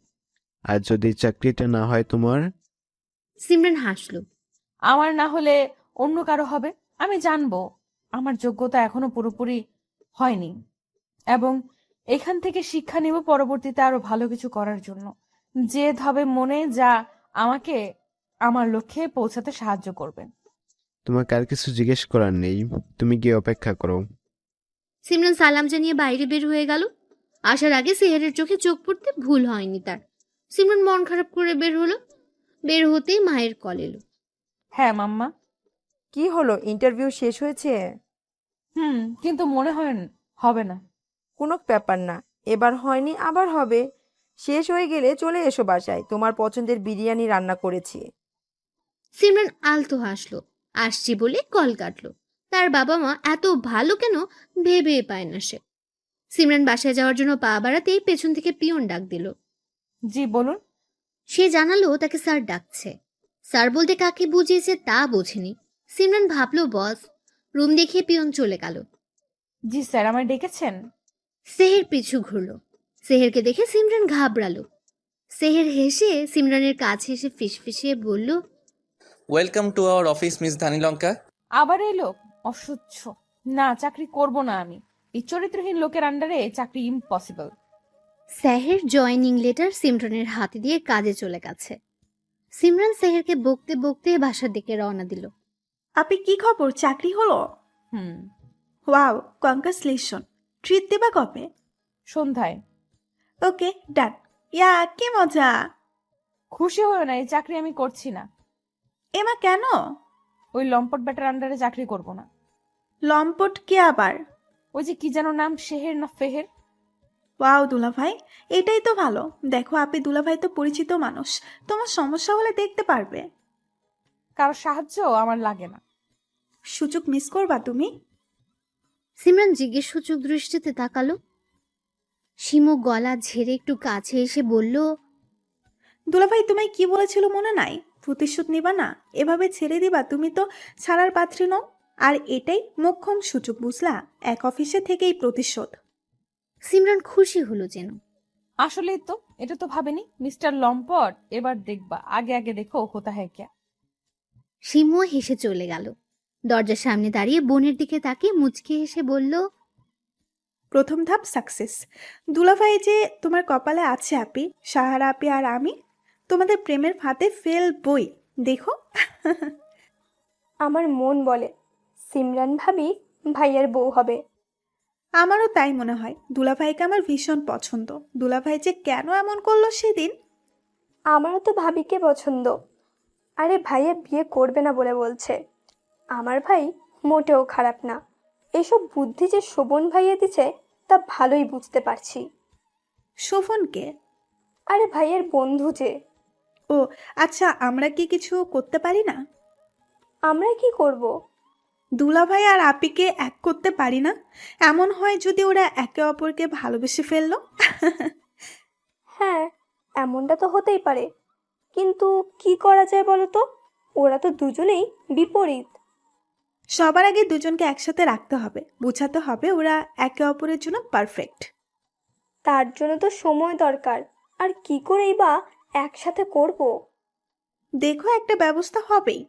আর যদি চাকরিটা না হয় তোমার? সিমরান হাসলো। আমার না হলে অন্য কারো হবে। আমি জানবো আমার যোগ্যতা এখনো পুরোপুরি হয়নি, এবং এখান থেকে শিক্ষা নিব পরবর্তীতে আরো ভালো কিছু করার জন্য। জেদ হবে মনে, যা আমাকে আমার লক্ষ্যে পৌঁছাতে সাহায্য করবে। তোমাকে আর কিছু জিজ্ঞেস করার নেই, তুমি গিয়ে অপেক্ষা করো। সিমরান সালাম জানিয়ে বাইরে বের হয়ে গেল। আসার আগে সেহেরের চোখে চোখ পড়তে ভুল হয়নি তার। সিমরান মন খারাপ করে বের হলো। বের হতেই মায়ের কল এলো। হ্যাঁ মাম্মা। কি হলো, ইন্টারভিউ শেষ হয়েছে? কিন্তু মনে হয় হবে না। কোনো ব্যাপার না, এবার হয়নি আবার হবে। শেষ হয়ে গেলে চলে এসো বাসায়, তোমার পছন্দের বিরিয়ানি রান্না করেছি। সিমরান আলতো হাসলো। আসছি বলে কল কাটলো। তার বাবা মা এত ভালো কেন ভেবে পায় না সে। সিমরান বাসায় যাওয়ার জন্য পা বাড়াতেই পেছন থেকে পিয়ন ডাক দিল। জি বলুন। সে জানালো তাকে স্যার ডাকছে। স্যার বলতে কাকে বুঝিয়েছে তা বোঝেনি। সিমরান ভাবলো বস। রুম দেখিয়ে পিয়ন চলে গেল। জি স্যার, আমায় ডেকেছেন? সেহের পিছু ঘুরল। সেহেরকে দেখে সিমরান ঘাবড়ালো। সেহের হেসে সিমরানের কাছে এসে ফিসফিসিয়ে বলল, welcome to our office Miss Dhanilanka. আবার এই লোক অসহ্য। না, চাকরি করব না আমি। এই চরিত্রহীন লোকের আন্ডারে চাকরি ইম্পসিবল। সেহের জয়েনিং লেটার সিমরানের হাতে দিয়ে কাজে চলে গেছে। সিমরান সেহেরকে বকতে বকতে বাসার দিকে রওনা দিল। আপনি কি খবর, চাকরি হলো? Wow, congratulation. ট্রিট দেবা কবে? সন্ধ্যায়। ওকে, ডান। ইয়া, কি মজা। খুশি হয়েও না, এই চাকরি আমি করছি না। এমা, কেন? ওই লম্পট ব্যাটার আন্ডারে চাকরি করব না। লম্পট কে আবার? ওই যে কি যেন নাম, শেহের না ফেহের। ওয়াও দুলাভাই, এটাই তো ভালো। দেখো আপনি দুলাভাই তো পরিচিত মানুষ, তোমার সমস্যা হলে দেখতে পারবে। কারো সাহায্য আমার লাগে না। সুযোগ মিস করবা তুমি। সিমরান জিজ্ঞেসসূচক দৃষ্টিতে তাকালো। শিমু গলা ঝেড়ে একটু কাছে এসে বলল, দুলাভাই তোমায় কি বলেছিল মনে নাই? প্রতিশোধ নিবা না, এভাবে ছেড়ে দিবা? তুমি তো ছাড়ার পাত্রী নও। আর এটাই মোক্ষম সুযোগ, বুঝলা? এক অফিসে থেকেই প্রতিশোধ। সিমরান খুশি হলো যেন। আসলেই তো, এটা তো ভাবেনি। মিস্টার লম্পট, এবার দেখবা, আগে আগে দেখো হোতা হ্যায় ক্যা। শিমুও হেসে চলে গেল। দরজার সামনে দাঁড়িয়ে বোনের দিকে তাকিয়ে মুচকি হেসে বলল, প্রথম ধাপ সাকসেস। দুলাভাই যে তোমার কপালে আছে আপি, সাহারা আপি আর আমি তোমাদের প্রেমের ফাঁদে ফেল বই, দেখো। আমার মন বলে সিমরান ভাবি ভাইয়ের বউ হবে। আমারও তাই মনে হয়। দুলাভাইকে আমার ভীষণ পছন্দ। দুলাভাই যে কেন এমন করলো সেদিন। আমারও তো ভাবিকে পছন্দ। আরে ভাইয়া বিয়ে করবে না বলে বলছে। আমার ভাই মোটেও খারাপ না। এসব বুদ্ধি যে শোভন ভাইয়া দিছে তা ভালোই বুঝতে পারছি। শোভনকে? আরে ভাইয়ের বন্ধু যে। ও আচ্ছা, আমরা কি কিছু করতে পারি না? আমরা কি করব? দুলাভাই আর আপিকে এক করতে পারি না? এমন হয় যদি ওরা একে অপরকে ভালোবেসে ফেললো। হ্যাঁ, এমনটা তো হতেই পারে, কিন্তু কি করা যায় বলো তো? ওরা তো দুজনেই বিপরীত। সবার আগে দুজনকে একসাথে রাখতে হবে, বোঝাতে হবে ওরা একে অপরের জন্য পারফেক্ট। তার জন্য তো সময় দরকার। আর কি করেই বা একসাথে করব? দেখো, একটা ব্যবস্থা হবেই।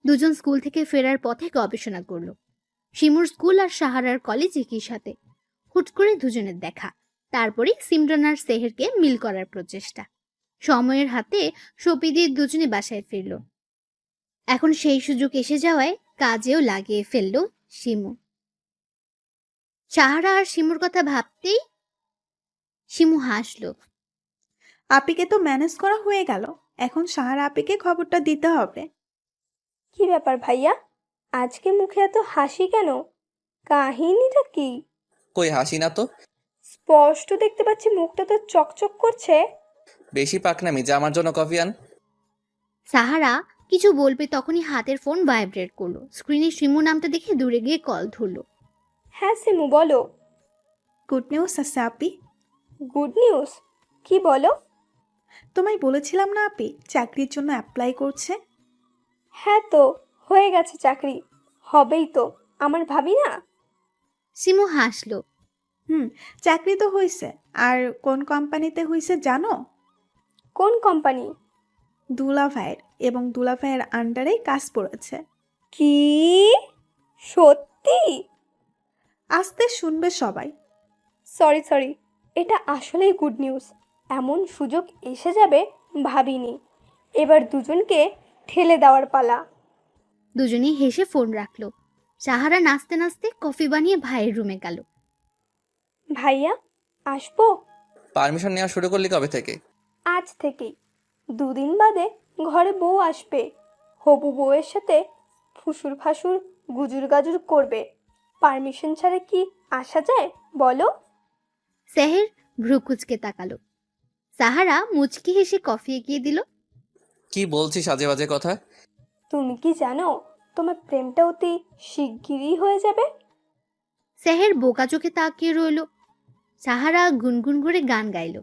দুজন স্কুল থেকে ফেরার পথে গবেষণা করলো। শিমুর স্কুল আর সাহারার কলেজ একই সাথে। হুট করে দুজনের দেখা, তারপরে সিমরান আর সেহেরকে মিল করার প্রচেষ্টা। সময়ের হাতে সপি দিয়ে দুজনে বাসায় ফিরল। এখন সেই সুযোগ এসে যাওয়ায় কাজেও লাগিয়ে ফেললো শিমু। সাহারা আর শিমুর কথা ভাবতেই শিমু হাসলো। আপিকে তো ম্যানেজ করা হয়ে গেল, এখন সাহারা আপিকে খবরটা দিতে হবে। কি ব্যাপার ভাইয়া, আজকে মুখে এত হাসি কেন? কাহিনীটা কি? কই হাসি না তো। স্পষ্ট দেখতে পাচ্ছি মুখটা তো চকচক করছে। বেশি পাকনামি, যা আমার জন্য কফি আন। সাহারা কিছু বলবে তখনই হাতের ফোন ভাইব্রেট করলো। স্ক্রিনে শিমু নামটা দেখে দূরে গিয়ে কল ধরলো। হ্যাঁ সিমু, বলো। গুড নিউজ আছে আপি। Good news? কি বলো? তোমায় বলেছিলাম না আপি চাকরির জন্য অ্যাপ্লাই করছে। হ্যাঁ তো, হয়ে গেছে চাকরি। হবেই তো, আমার ভাবি না। শিমু হাসলো। চাকরি তো হয়েছে। আর কোন কোম্পানিতে হয়েছে জানো? কোন কোম্পানি? দুলাভাইয়ের, এবং দুলাভাইয়ের আন্ডারেই কাজ পড়েছে। কি সত্যি? আস্তে শুনবে সবাই। সরি সরি, এটা আসলেই গুড নিউজ। এমন সুযোগ এসে যাবে ভাবিনি। এবার দুজনকে ঠেলে দেওয়ার পালা। দুজনেই হেসে ফোন রাখলো। সাহারা নাচতে নাচতে কফি বানিয়ে ভাইয়ের রুমে গেল। ভাইয়া, আসবো? পারমিশন নেওয়া শুরু করলি কবে থেকে? আজ থেকেই। দুদিন বাদে ঘরে বউ আসবে। হবু বউয়ের সাথে ফুসুর ফাসুর গুজুর গাজুর করবে। পারমিশন ছাড়া কি আসা যায় বলো? সেহের ভ্রু কুচকে তাকালো। সাহারা মুচকি হেসে কফি এগিয়ে দিল। কি বলছিস আজে বাজে কথা? তুমি কি জানো তোমার প্রেমটা অতি শিগগিরই হয়ে যাবে? সেহের বোকা চোখে তাকিয়ে রইল। সাহারা গুনগুন করে গান গাইল।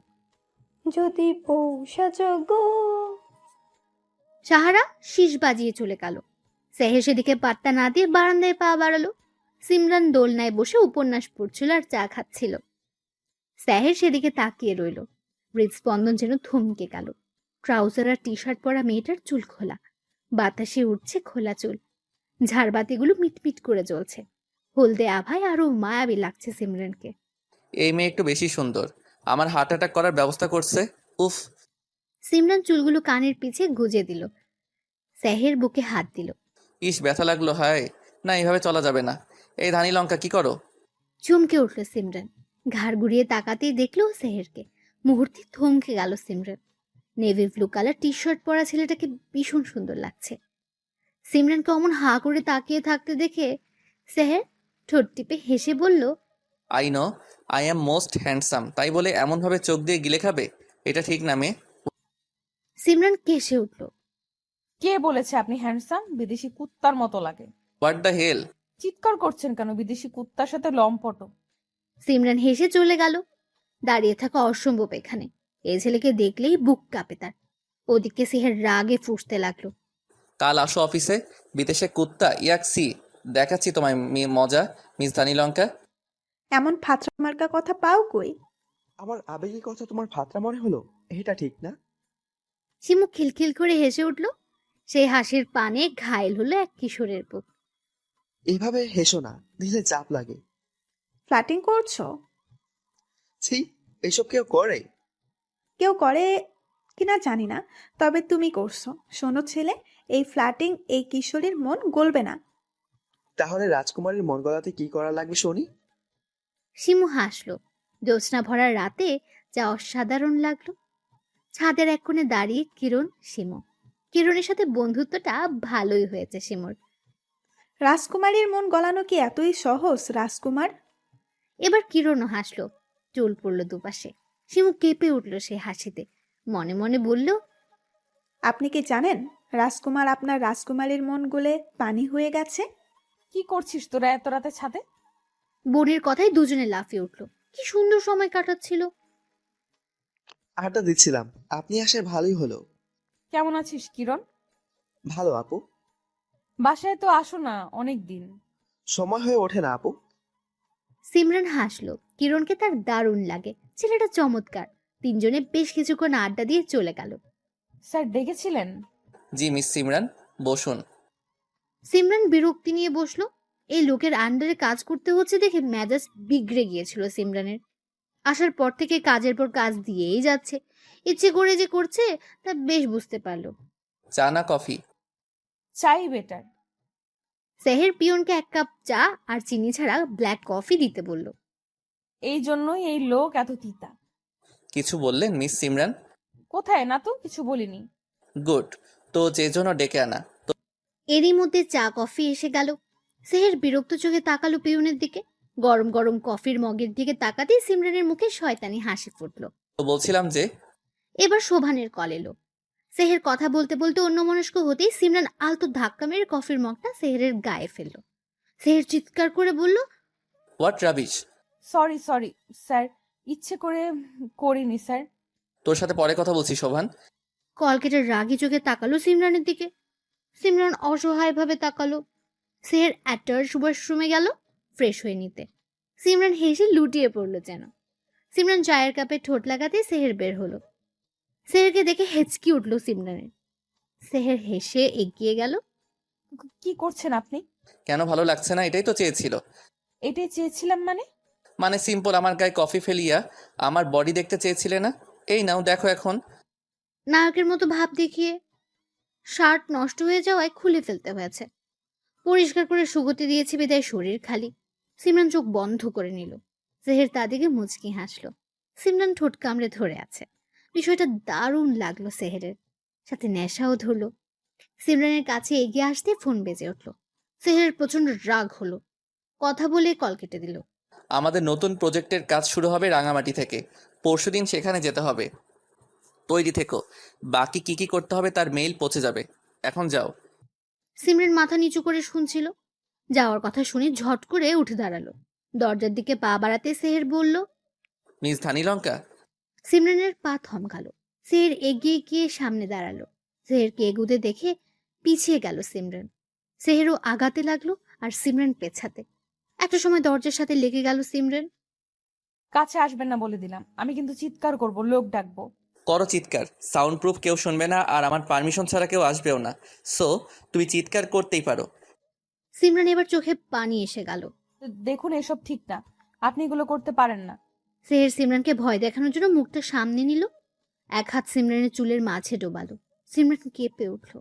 যদি বউ সাজো গো। সাহারা শীষ বাজিয়ে চলে গেল। সেহের সেদিকে পাত্তা না দিয়ে বারান্দায় পা বাড়ালো। সিমরান দোলনায় বসে উপন্যাস পড়ছিল আর চা খাচ্ছিল। সেহের সেদিকে তাকিয়ে রইল। হৃদস্পন্দন যেন থমকে গেল। ট্রাউজার আর টি শার্ট পরা মেয়েটার চুল খোলা, বাতাসে উঠছে খোলা চুল। ঝাড়বাতিগুলো মিটমিট করে জ্বলছে। হলদে আভায় আরো মায়াবী লাগছে সিমরানকে। এই মেয়ে একটু বেশি সুন্দর, আমার হার্ট অ্যাটাক করার ব্যবস্থা করছে। উফ। সিমরান চুলগুলো কানের পিছে গুজে দিল। সেহের বুকে হাত দিল। ইস, ব্যথা লাগলো। হায় না, এইভাবে চলা যাবে না। এই ধানি লঙ্কা, কি করো? চমকে উঠল সিমরান। ঘাড় ঘুরিয়ে তাকাতেই দেখলো সেহেরকে। মুহূর্তে থমকে গেল Simran. Navy blue colour T shirt পরা ছেলেটাকে ভীষণ সুন্দর লাগছে। সিমরানকে অমন হা করে তাকিয়ে থাকতে দেখে সেহের ঠোঁট টিপে হেসে বলল, I know I am most handsome, তাই বলে এমনভাবে চোখ দিয়ে গিলে খাবে? এটা ঠিক না মেয়ে। সিমরান কেসে উঠল। কে বলেছে আপনি হ্যান্ডসাম? বিদেশি কুত্তার মতো লাগে। What the hell? চিৎকার করছেন কেন? বিদেশি কুত্তার সাথে লম্পট। সিমরান হেসে চলে গেল। দাঁড়িয়ে থাকা অসম্ভব এখানে। এই ছেলেকে দেখলেই বুক কাঁপে তার। ওদিকে সেহের রাগে ফুঁসতে লাগলো। কাল আসো অফিসে। বিদেশে কুত্তা ইয়াকসি দেখাচ্ছি তোমায় মজা, মিস ধানি লঙ্কা। এমন ফাত্রা মার্কা কথা পাও কই? আমার আবেগের কথা তোমার ফাতরা মনে হলো? এটা ঠিক না। শিমু খিলখিল করে হেসে উঠল। সেই হাসির পানে ঘায়েল হলো এক কিশোরের বুক। এভাবে হেসো না, দিলে চাপ লাগে। ফ্ল্যাটিং করছো? ছি, এসব কেউ করে? কেউ করে কিনা জানি না, তবে তুমি করছো। শোনো ছেলে, এই ফ্ল্যাটিং এই কিশোরীর মন গলবে না। তাহলে রাজকুমারীর মন গলাতে কি করা লাগবে শুনি? শিমু হাসলো। জ্যোৎস্না ভরা রাতে যা অসাধারণ লাগলো। ছাদের এক কোণে দাঁড়িয়ে কিরণ, শিমু। কিরণের সাথে বন্ধুত্বটা ভালোই হয়েছে শিমুর। রাজকুমারীর মন গলানো কি এতই সহজ রাজকুমার? এবার কিরণও হাসলো। চুল পড়ল দুপাশে। শিমু কেঁপে উঠল সে হাসিতে। মনে মনে বলল, আপনি কি জানেন রাজকুমার আপনার রাজকুমারীর মন গলে পানি হয়ে গেছে? কি করছিস তোরা এত রাতে ছাদে? বোনের কথায় দুজনে লাফিয়ে উঠল। কি সুন্দর সময় কাটাচ্ছিল। আড্ডা দিচ্ছিলাম, আপনি আসে ভালোই হলো। কেমন আছিস কিরণ? ভালো আপু। বাসায় তো আসো না অনেক দিন। সময় হয়ে ওঠে না আপু। সিমরান হাসলো। কিরণকে তার দারুণ লাগে। ছেলেটা চমৎকার। তিনজনে বেশ কিছুক্ষণ আড্ডা দিয়ে চলে গেল। স্যার ডেকেছিলেন? জি মিস সিমরান, বসুন। সিমরান বিরক্তি নিয়ে বসলো। এই লোকের আন্ডারে কাজ করতে হচ্ছে দেখে মেজাজ বিগড়ে গিয়েছিল সিমরানের। আসার পর থেকে কাজের পর কাজ দিয়েই যাচ্ছে। ইচ্ছে করে যে করছে তা বেশ বুঝতে পারলো। চা না কফি? চাই বেটার। সেহের পিয়নকে এক কাপ চা আর চিনি ছাড়া ব্ল্যাক কফি দিতে বলল। এই জন্যই এই লোক এত তিতা। কিছু বললেন মিস সিমরান? কোথায় না তো, কিছু বলিনি। গুড, তো যে জন্য ডেকে আনা। তো এরই মধ্যে চা কফি এসে গেল। সেহের বিরক্ত চোখে তাকালো পিয়নের দিকে। গরম গরম কফির মগের দিকে তাকাতেই সিমরানের মুখে শয়তানি হাসি ফুটলো। তো বলছিলাম যে এবার শোভানের কল এলো। সেহের কথা বলতে বলতে অন্যমনস্ক হতেই সিমরান আলতো ধাক্কা মেরে কফির মগটা সেহেরের গায়ে ফেললো। সেহের চিৎকার করে বলল, what rubbish. Sorry sorry sir, ইচ্ছে করে করিনি স্যার। তোর সাথে পরে কথা বলছি শোভান। কল কেটে রাগি চোখে তাকালো সিমরানের দিকে। সিমরান অসহায়ভাবে তাকালো। সেহের অ্যাটার্স ওয়াশরুমে গেল ফ্রেশ হয়ে নিতে। সিমরান হেসে লুটিয়ে পড়লো যেন। সিমরান চায়ের কাপে ঠোঁট লাগাতে সেহের বের হলো। সেহেরকে দেখে হেঁচকি উঠলো সিমরানের। সেহের হেসে এগিয়ে গেল। কি করছেন আপনি? কেন ভালো লাগছে না? এটাই তো চেয়েছিল। এটাই চেয়েছিলাম মানে? মানে সিম্পল, আমার গায়ে কফি ফেলিয়া আমার বডি দেখতে চেয়েছিলে না? এই নাও দেখো এখন। নায়কের মতো ভাব দেখিয়ে শার্ট নষ্ট হয়ে যাওয়ায় খুলে ফেলতে হয়েছে। পরিষ্কার করে সুগতি দিয়েছে বিদায় শরীর খালি। সিমরান চোখ বন্ধ করে নিল। সেহের তা দিকে মুচকি হাসলো। সিমরান ঠোঁট কামড়ে ধরে আছে। বিষয়টা দারুণ লাগলো সেহেরের, সাথে নেশাও ধরলো। সিমরানের কাছে এগিয়ে আসতে ফোন বেজে উঠল। সেহেরের প্রচন্ড রাগ হলো। কথা বলে কল কেটে দিল। আমাদের নতুন প্রজেক্টের কাজ শুরু হবে রাঙামাটি থেকে। পরশুদিন সেখানে যেতে হবে। তৈরি থেকো। বাকি কি কি করতে হবে তার মেইল পৌঁছে যাবে। এখন যাও। সিমরান মাথা নিচু করে শুনছিল। যাওয়ার কথা শুনে ঝট করে উঠে দাঁড়ালো। দরজার দিকে পা বাড়াতে সেহের বলল, মিস ধানীলঙ্কা। সিমরানের পা থমকালো। সেহের এগিয়ে গিয়ে সামনে দাঁড়ালো। সেহেরকে এগুতে দেখে পিছিয়ে গেল সিমরান। সেহেরও আগাতে লাগলো আর সিমরান পেছাতে। একটা সময় দরজার সাথে লেগে গেল সিমরান। কাছে আসবেন না বলে দিলাম। আমি কিন্তু চিৎকার করব, লোক ডাকবো। করো চিৎকার, সাউন্ড প্রুফ, কেউ শুনবে না আর আমার পারমিশন ছাড়া কেউ আসবেও না। সো তুমি চিৎকার করতেই পারো। সিমরান এবার চোখে পানি এসে গেল। দেখুন, এসব ঠিক না, আপনি এগুলো করতে পারেন না। সেহের সিমরানকে ভয় দেখানোর জন্য মুখটা সামনে নিল। এক হাত সিমরানের চুলের মাঝে ডোবালো। সিমরান কেঁপে উঠল।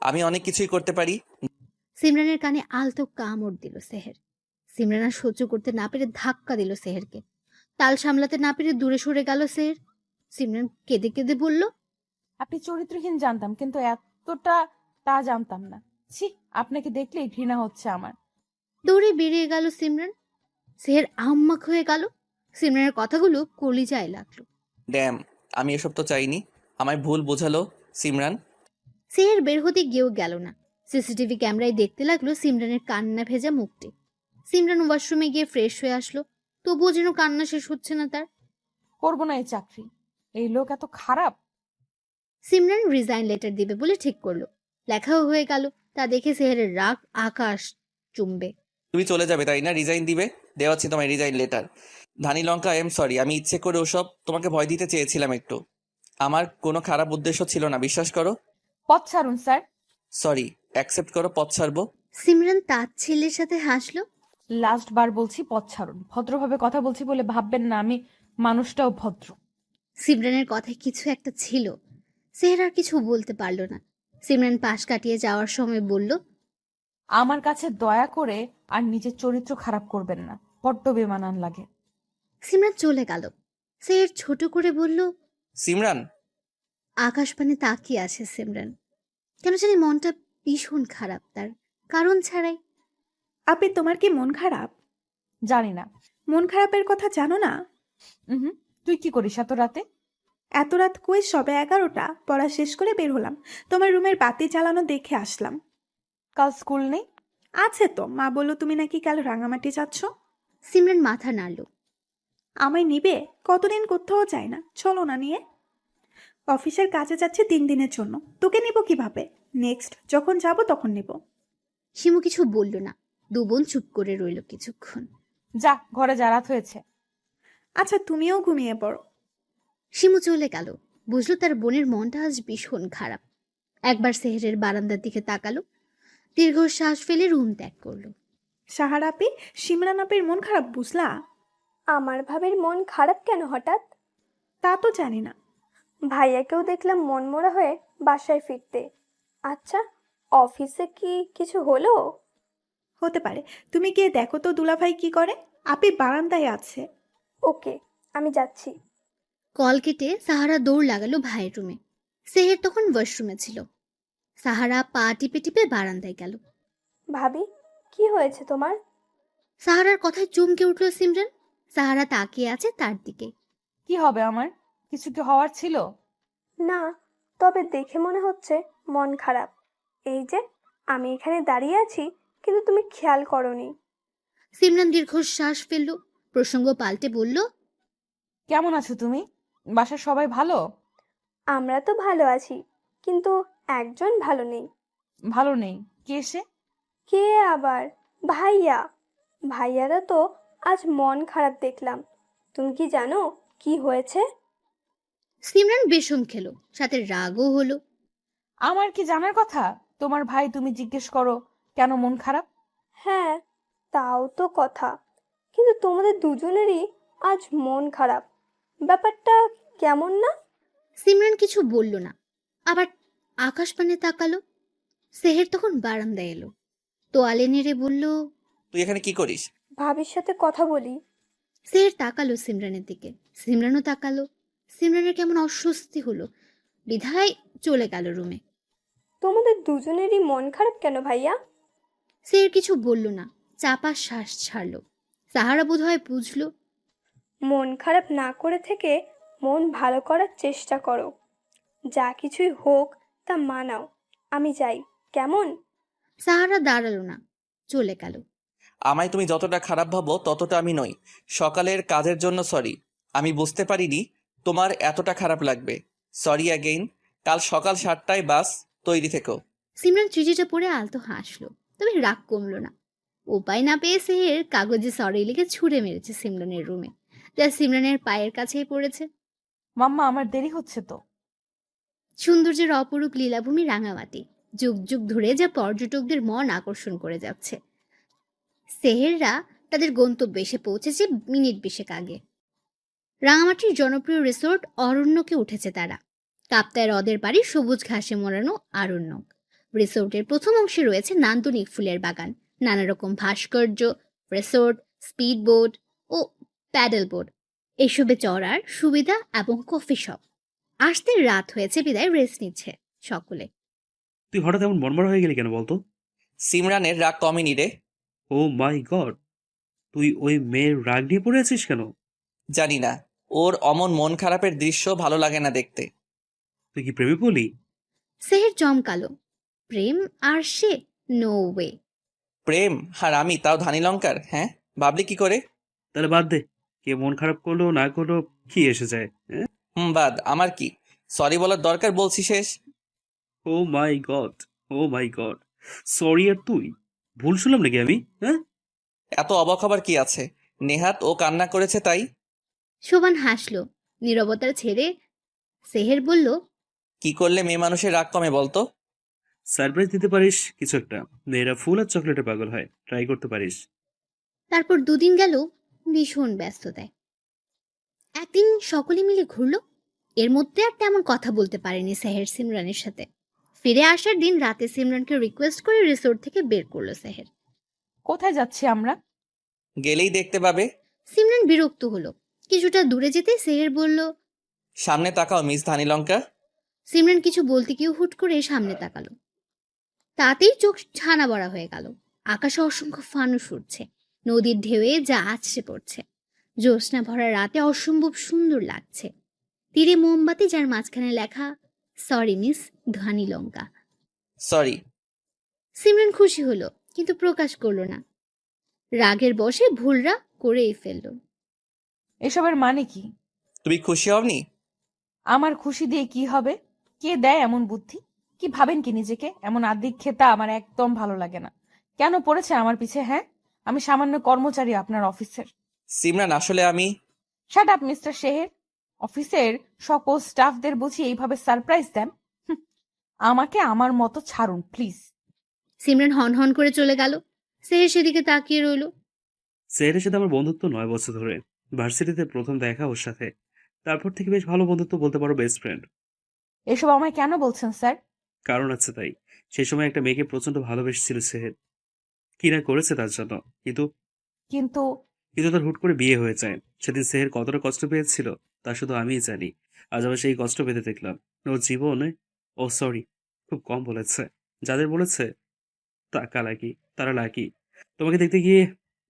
আমি অনেক কিছুই করতে পারি। সিমরানের কানে আলতো কামড় দিল সেহের। সিমরান আর সহ্য করতে না পেরে ধাক্কা দিল সেহেরকে। তাল সামলাতে না পেরে দূরে সরে গেল সেহের। সিমরান কেঁদে কেঁদে বলল, আপনি চরিত্রহীন জানতাম, কিন্তু এতটা তা জানতাম না। ছি, আপনাকে দেখলেই ঘৃণা হচ্ছে আমার। দৌড়ে বেরিয়ে গেল সিমরান। সেহের আহম্মক হয়ে গেল। সিমরানের কথাগুলো কলিজায় লাগলো। ড্যাম, আমি এসব তো চাইনি। আমায় ভুল বোঝালো সিমরান। সেহের বের হতে গিয়েও গেল না। সিসিটিভি ক্যামেরায় দেখতে লাগলো সিমরানের কান্না ভেজা মুখটি। সিমরান ওয়াশরুমে গিয়ে ফ্রেশ হয়ে আসলো। তবুও যেন কান্না শেষ হচ্ছে না তার। করবো না এই চাকরি। এই লোক এত খারাপ। সিমরান রিজাইন লেটার দিবে বলে ঠিক করলো। লেখাও হয়ে গেল। তা দেখে সেহেরের রাগ আকাশ চুম্বে। তুমি চলে যাবে তাই না? রিজাইন দিবে? দেওয়াচ্ছি তোমায় resign letter. Dhanilanka, I am sorry. আমি ইচ্ছে করে ওসব তোমাকে ভয় দিতে চেয়েছিলাম একটু। আমার কোনো খারাপ উদ্দেশ্য ছিল না, বিশ্বাস করো। পথ ছাড়ুন স্যার। সরি, অ্যাকসেপ্ট করো, পথ ছাড়বো। সিমরান তার ছেলের সাথে হাসলো। লাস্ট বার বলছি, পথ ছাড়ুন। ভদ্রভাবে কথা বলছি বলে ভাববেন না আমি মানুষটাও ভদ্র। সিমরানের কথায় কিছু একটা ছিল। সেহের আর কিছু বলতে পারল না। সিমরান পাশ কাটিয়ে যাওয়ার সময় বলল, আমার কাছে দয়া করে আর নিজের চরিত্র খারাপ করবেন না, বড্ড বেমানান লাগে। সিমরান চলে গেল। সেহের ছোট করে বলল, সিমরান। আকাশপানে তাকিয়ে আছে সিমরান। কেন জানি মনটা ভীষণ খারাপ তার, কারণ ছাড়াই। আপি, তোমার কি মন খারাপ? জানি না। মন খারাপের কথা জানো না? হুম, তুই কি করিস এত রাতে? এত রাত কই, সবে 11টা। পড়া শেষ করে বের হলাম, তোমার রুমের বাতি জ্বালানো দেখে আসলাম। কাল স্কুল নেই? আছে তো, মা বললো তুমি নাকি কাল রাঙামাটি যাচ্ছ। সিমরান মাথা নাড়ল। আমায় নিবে? কতদিন কোথাও যায় না, চলো না নিয়ে। অফিসের কাজে যাচ্ছে 3 দিনের জন্য, তোকে নিব কিভাবে? নেক্সট যখন যাব তখন নিব। শিমু কিছু বলল না। দু বোন চুপ করে রইল কিছুক্ষণ। যা, ঘরে যা, রাত হয়েছে। আচ্ছা, তুমিও ঘুমিয়ে পড়ো। শিমু চলে গেল। বুঝলো তার বোনের মনটা আজ ভীষণ খারাপ। একবার সেহেরের বারান্দার দিকে তাকালো। দীর্ঘশ্বাস ফেলে রুম ত্যাগ করলো। সাহার আপি, সিমরান আপির মন খারাপ বুঝলা? আমার ভাবির মন খারাপ কেন হঠাৎ? তা তো জানি না। ভাইয়াকেও দেখলাম মনমরা হয়ে বাসায় ফিরতে। আচ্ছা, অফিসে কি কিছু হলো? হতে পারে, তুমি গিয়ে দেখো তো দুলাভাই কি করে। আপি বারান্দায় আছে। ওকে, আমি যাচ্ছি। কল কেটে সাহারা দৌড় লাগালো ভাইয়ের রুমে। সেহের তখন ওয়াশরুমে ছিল। সাহারা পা টিপে টিপে বারান্দায় গেল। ভাবি, কি হয়েছে তোমার? সাহারার কথায় চমকে উঠল সিমরান। সাহারা তাকিয়ে আছে তার দিকে। কি হবে আমার? কিছু কি হওয়ার ছিল? না, তবে দেখে মনে হচ্ছে মন খারাপ। এই যে আমি এখানে দাঁড়িয়ে আছি, কিন্তু তুমি খেয়াল করনি। সিমরান দীর্ঘশ্বাস ফেলল। প্রসঙ্গ পাল্টে বলল, কেমন আছো তুমি? বাসার সবাই ভালো? আমরা তো ভালো আছি, কিন্তু একজন ভালো নেই। ভালো নেই? কে সে? কে আবার? ভাইয়া। ভাইয়ারা তো আজ মন খারাপ দেখলাম। তুমি কি জানো কি হয়েছে? সিমরান বেশম খেলো, সাথে রাগও হলো। আমার কি জানার কথা? তোমার ভাই, তুমি জিজ্ঞেস করো কেন মন খারাপ। হ্যাঁ, তাও তো কথা, কিন্তু তোমাদের দুজনেরই আজ মন খারাপ। ব্যাপারটা কেমন না? সিমরান কিছু বলল না, আবার আকাশ পানে তাকালো। সেহের তখন বারান্দায় এলো, তোয়ালে নেড়ে বলল, তুই এখানে কি করিস? ভাবির সাথে কথা বলি। সেহের তাকালো সিমরানের দিকে, সিমরানও তাকালো। সিমরানের কেমন অস্বস্তি হলো, বিধায় চলে গেল রুমে। তোমাদের দুজনেরই মন খারাপ কেন ভাইয়া? সেহের কিছু বলল না, চাপা শ্বাস ছাড়লো। সাহারা বোধহয় বুঝলো। মন খারাপ না করে থেকে মন ভালো করার চেষ্টা করো। যা কিছুই হোক তা মানাও। আমি যাই, কেমন? সাহারা দাঁড়ালো না, চলে গেল। আমায় তুমি যতটা খারাপ ভাবো ততটা আমি নই। সকালের কাজের জন্য সরি। আমি বুঝতে পারিনি তোমার এতটা খারাপ লাগবে। Sorry again. কাল সকাল 7টায় বাস, তৈরি থেকো। সিমরান চিঠিটা পড়ে আলতো হাসলো, তবে রাগ কমলো না। উপায় না পেয়ে সেহের কাগজে সরি লিখে ছুঁড়ে মেরেছে সিমরানের রুমে, যা সিমরানের পায়ের কাছেই পড়েছে। মাম্মা, আমার দেরি হচ্ছে তো। সৌন্দর্যের অপরূপ লীলাভূমি রাঙামাটি, যুগ যুগ ধরে যা পর্যটকদের মন আকর্ষণ করে যাচ্ছে। সেহেররা তাদের গন্তব্যে এসে পৌঁছেছে মিনিট 20 আগে। রাঙামাটির জনপ্রিয় রিসোর্ট অরণ্যকে উঠেছে তারা। কাপ্তায় হ্রদের পাড়ে সবুজ ঘাসে মোড়ানো আরণ্যক। রিসোর্টের প্রথম অংশে রয়েছে নান্দনিক ফুলের বাগান, নানা রকম ভাস্কর্য, রিসোর্ট, স্পিড বোট ও প্যাডেল বোট, এসবে চড়ার সুবিধা এবং কফি শপ। আসতে রাত হয়েছে বিদায় রেস্ট নিচ্ছে সকলে। তুই হঠাৎ এমন মনমরা হয়ে গেলি কেন বলতো? সিমরানের রাগ কমেনি রে। ও মাই গড, তুই ওই মেয়ের রাগ নিয়ে পড়ে আছিস কেন? জানি না, ওর অমন মন খারাপের দৃশ্য ভালো লাগে না দেখতে। তুই কি প্রেমে পড়লি? সেহের চমকালো। প্রেম আর সে? No way. প্রেম? আর আমি তাও ধানি লঙ্কার? হ্যাঁ, ভাবলি কি করে? তাহলে বাদ দে, কে মন খারাপ করলো না করলো কি এসে যায়, হ্যাঁ? বাদ, আমার কি? সরি বলার দরকার বলছি শেষ। ও মাই গড, ও মাই গড, সরি। আর তুই? ভুল শুনলাম নাকি আমি, হ্যাঁ? এত অবাক হবার কি আছে? নেহাত ও কান্না করেছে তাই। শোভান হাসলো, নীরবতার ছেড়ে। সেহের বলল, কি করলে মেয়ে মানুষের রাগ কমে বলতো? সারপ্রাইজ দিতে পারিস কিছু একটা। মেয়েরা ফুল আর চকলেটে পাগল হয়, ট্রাই করতে পারিস। তারপর 2 দিন গেল ভীষণ ব্যস্ততায়। একদিন সকলে মিলে ঘুরলো। এর মধ্যে আর তেমন কথা বলতে পারেনি সেহের সিমরানের সাথে। ফিরে আসার দিন রাতে সিমরানকে রিকোয়েস্ট করে রিসোর্ট থেকে বের করলো সেহের। কোথায় যাচ্ছি আমরা? গেলেই দেখতে পাবে। সিমরান বিরক্ত হলো। কিছুটা দূরে যেতে সেহের বলল, সামনে তাকাও মিস ধানি লঙ্কা। সিমরান কিছু বলতে গিয়ে হুট করে সামনে তাকালো। তাতেই চোখ ছানা বড়া হয়ে গেল। আকাশে অসংখ্য ফানুস উঠছে, নদীর ঢেউয়ে যা আছড়ে পড়ছে। জ্যোৎস্না ভরা রাতে অসম্ভব সুন্দর লাগছে। তীরে মোমবাতি, যার মাঝখানে লেখা, সরি মিস ধানি লঙ্কা। সরি। সিমরান খুশি হলো, কিন্তু প্রকাশ করলো না। রাগের বশে ভুলরা করেই ফেলল। এসবের মানে কি? তুমি খুশি হওনি? আমার খুশি দিয়ে কি হবে? কে দেয় এমন বুদ্ধি? কি ভাবেন কি নিজেকে? এমন আদিক খেতা আমার একদম ভালো লাগে না। কেন পড়েছে আমার পিছে? হ্যাঁ, আমি সামান্য কর্মচারী আপনার অফিসের। সিমরান, আসলে আমি... শাট আপ মিস্টার শেহের। অফিসের সকল স্টাফদের বুঝি এইভাবে সারপ্রাইজ দেন? আমাকে আমার মতো ছাড়ুন প্লিজ। সিমরান হন হন করে চলে গেল। সেহের সেদিকে তাকিয়ে রইল। সেহের সাথে আমার বন্ধুত্ব 9 বছর ধরে। ভার্সিটিতে প্রথম দেখা ওর সাথে, তারপর থেকে বেশ ভালো বন্ধুত্ব, বলতে পারো বেস্ট ফ্রেন্ড। এসব আমায় কেন বলছেন স্যার? কারণ আছে তাই। সেই সময় একটা মেয়েকে প্রচন্ড ভালোবেসেছিল সেহের, কি না করেছে তার জন্য। কিন্তু কিন্তু কিন্তু তার হুট করে বিয়ে হয়ে যায়। সেদিন সেহের কতটা কষ্ট পেয়েছিল তা শুধু আমিই জানি। আজ আবার সেই কষ্ট পেতে দেখলাম। ওর জীবনে, ও সরি, খুব কম বলেছে। যাদের বলেছে তারা লাকি। তোমাকে দেখতে গিয়ে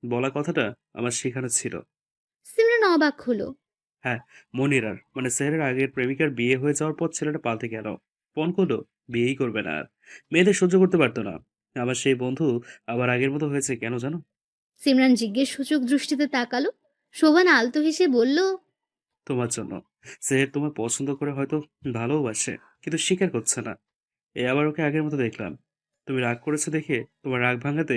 বলা কথাটা আমার শেখানো ছিল। সিমরান অবাক হলো। হ্যাঁ, মনিরার মানে স্যারের আগের প্রেমিকার বিয়ে হয়ে যাওয়ার পর ছেলেটা পাল্টে গেল। ফোন করলো, বিয়েই করবে না আর। মেয়েদের সহ্য করতে পারতো না। আমার সেই বন্ধু আবার আগের মতো হয়েছে কেন জানো? সিমরান জিজ্ঞেসসূচক দৃষ্টিতে তাকালো। শোভান আলতো হেসে বলল, তোমার জন্য। স্যার তোমায় পছন্দ করে হয়তো ভালোবাসে, কিন্তু স্বীকার করছে না। আবার ওকে আগের মতো দেখলাম। তুমি রাগ করেছো দেখে তোমার রাগ ভাঙাতে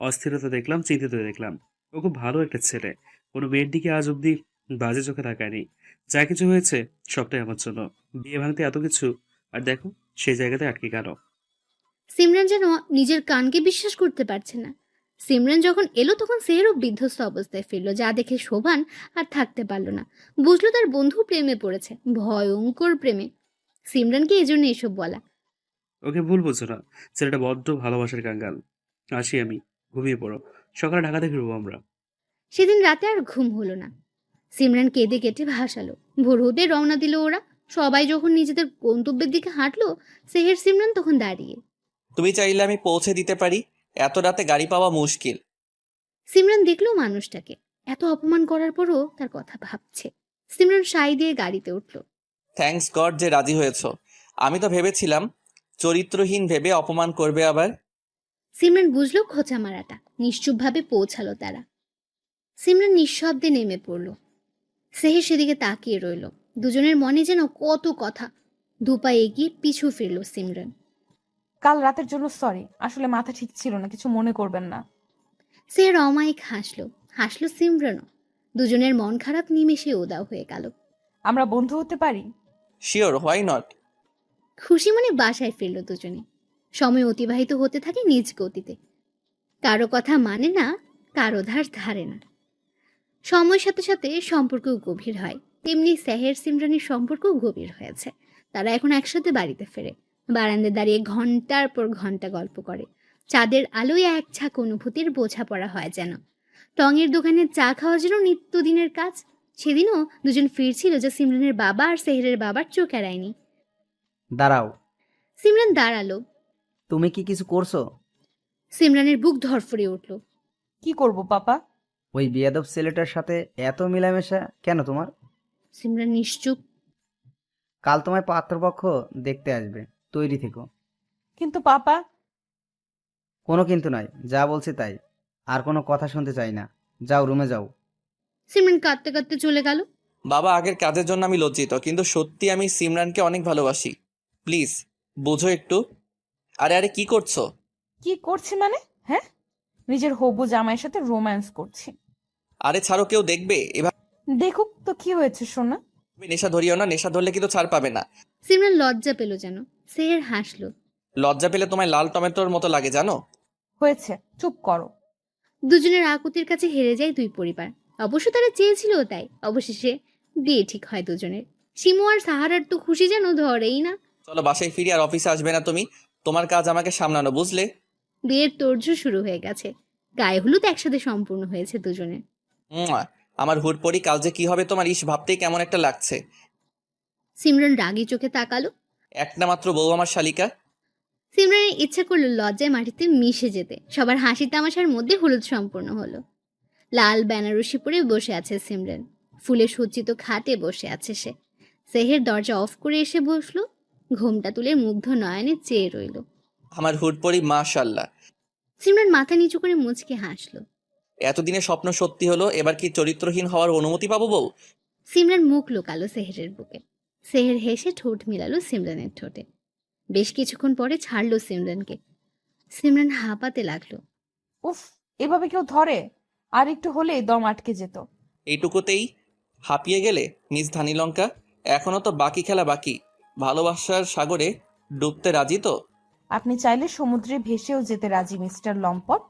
অস্থিরতা দেখলাম, চিন্তিত দেখলাম। ও খুব ভালো একটা ছেলে। কোনো মেয়ের দিকে আজ অব্দি বাজে চোখে তাকায়নি। যা কিছু হয়েছে সবটাই আমার জন্য। বিয়ে ভাঙতে এত কিছু, আর দেখো সেই জায়গাতে আটকে গেল। সিমরান যেন নিজের কানকে বিশ্বাস করতে পারছে না। সিমরান যখন এলো তখন সেহেরও বিধ্বস্ত অবস্থায় ফিরল, যা দেখে শোভান আর থাকতে পারল না। বুঝলো তার বন্ধু প্রেমে পড়েছে, ভয়ঙ্কর প্রেমে। সিমরানকে এজন্য এসব বলা। ওকে ভুল বুঝো না, ছেলেটা বড্ড ভালোবাসার কাঙ্গাল। আসি আমি, ঘুমিয়ে পড়ো। সকালে ঢাকাতে ফিরবো আমরা। সেদিন রাতে আর ঘুম হলো না। সিমরান কেঁদে কেটে ভাসালো। ভোর হতে রওনা দিল ওরা। সবাই যখন নিজেদের গন্তব্যের দিকে হাঁটলো, সেহের সিমরান তখন দাঁড়িয়ে। তুমি চাইলে আমি পৌঁছে দিতে পারি, এত রাতে গাড়ি পাওয়া মুশকিল। সিমরান দেখলো মানুষটাকে, এত অপমান করার পরও তার কথা ভাবছে। সিমরান সাই দিয়ে গাড়িতে উঠল। থ্যাঙ্কস গড যে রাজি হয়েছ। আমি তো ভেবেছিলাম চরিত্রহীন ভেবে অপমান করবে আবার। সিমরান বুঝলো খোঁচা মারাটা। নিশ্চুপভাবে পৌঁছালো তারা। সিমরান নিঃশব্দে নেমে পড়ল। সেহের সেদিকে তাকিয়ে রইল। দুজনের মনে যেন কত কথা। দুপা এগিয়ে পিছু ফিরল সিমরান। কাল রাতের জন্য সরি, আসলে মাথা ঠিক ছিল না, কিছু মনে করবেন না। সেহের অমায়িক হাসলো। হাসলো সিমরানও। দুজনের মন খারাপ নিমেষে উদাও হয়ে গেল। আমরা বন্ধু হতে পারি? Sure, why not. খুশি মনে বাসায় ফিরল দুজনে। সময় অতিবাহিত হতে থাকে নিজ গতিতে। কারো কথা মানে না, কারো ধার ধারে না। সময়ের সাথে সাথে সম্পর্কও গভীর হয়। তেমনি সেহের সিমরানের সম্পর্কও গভীর হয়েছে। তারা এখন একসাথে বাড়িতে ফেরে। বারান্দায় দাঁড়িয়ে ঘন্টার পর ঘন্টা গল্প করে। চাঁদের আলোয় এক ঝাঁক অনুভূতির বোঝাপড়া হয় যেন। টঙের দোকানে চা খাওয়া যেন নিত্যদিনের কাজ। সেদিনও দুজন ফিরছিল, যা সিমরানের বাবা আর সেহেরের বাবার চোখ এড়ায়নি। দাঁড়াও, সিমরান দাঁড়ালো। তুমি কি কিছু করছো? সিমরানের বুক ধরফরে উঠল। কি করব পাপা? ওই বেয়াদব ছেলেটার সাথে এত মেলামেশা কেন তোমার? সিমরান নিশ্চুপ। কাল তোমায় পাত্রপক্ষ দেখতে আসবে, তৈরি থেকো। কিন্তু পাপা। কোনো কিন্তু নয়, যা বলছি তাই। আর কোনো কথা শুনতে চাই না। যাও, রুমে যাও। সিমরান কাঁদতে কাঁদতে চলে গেল। বাবা, আগের কাজের জন্য আমি লজ্জিত, কিন্তু সত্যি আমি সিমরানকে অনেক ভালোবাসি। প্লিজ বোঝো একটু। আরে আরে কি করছো? কি করছি মানে? হ্যাঁ, নিজের হবু জামাইয়ের সাথে রোম্যান্স করছি। আরে ছাড়ো, কেউ দেখবে। এভাবে দেখুক তো কি হয়েছে সোনা। নেশা ধরিও না, নেশা ধরলে কিন্তু ছাড় পাবে না। সিমরান লজ্জা পেল যেন। সেহের হাসলো। লজ্জা পেলে তোমায় লাল টমেটোর মতো লাগে জানো। হয়েছে, চুপ করো। দুজনের আকুতির কাছে হেরে যায় দুই পরিবার। অবশ্য তারা চেয়েছিল তাই। অবশেষে বিয়ে ঠিক হয় দুজনের। শিমু আর সাহারার তো খুশি যেন ধরেই না। চলো বাসায় ফিরি, আর অফিসে আসবে না তুমি। তোমার কাজ আমাকে সামলানো, বুঝলে? বিয়ের তোড়জোড় শুরু হয়ে গেছে। গায়ে হলুদ একসাথে সম্পূর্ণ হয়েছে দুজনের। মুয়া, আমার হুট পরি, কাল যে কি হবে তোমার ইস ভাবতেই কেমন একটা লাগছে। সিমরান রাগী চোখে তাকালো। একটা মাত্র বউ আমার শালিকা। সিমরানের ইচ্ছা করলো লজ্জায় মাটিতে মিশে যেতে। সবার হাসি তামাশার মধ্যে হলুদ সম্পূর্ণ হলো। লাল বেনারসি পরে বসে আছে সিমরান। ফুলে সজ্জিত খাটে বসে আছে সে। সেহের দরজা অফ করে এসে বসলো। ঘোমটা তুলে মুগ্ধ নয়নে চেয়ে রইল। আমার হুট পরি, মাশাল্লাহ। সিমরান মাথা নিচু করে মুচকে হাসলো। এতদিনে স্বপ্ন সত্যি হলো, এবার কি চরিত্রহীন হওয়ার অনুমতি পাবো বউ? সিমরান মুখ লুকালো সেহেরের বুকে। সেহের হেসে ঠোঁট মিলালো সিমরানের ঠোঁটে। বেশ কিছুক্ষণ পরে ছাড়লো সিমরানকে। সিমরান হাঁপাতে লাগলো। উফ, এভাবে কেউ ধরে? আর একটু হলেই দম আটকে যেত। এইটুকুতেই হাঁপিয়ে গেলে মিস ধানিলঙ্কা? এখনো তো বাকি খেলা বাকি। ভালোবাসার সাগরে ডুবতে রাজি তো? আপনি চাইলে সমুদ্রে ভেসেও যেতে রাজি মিস্টার লম্পট।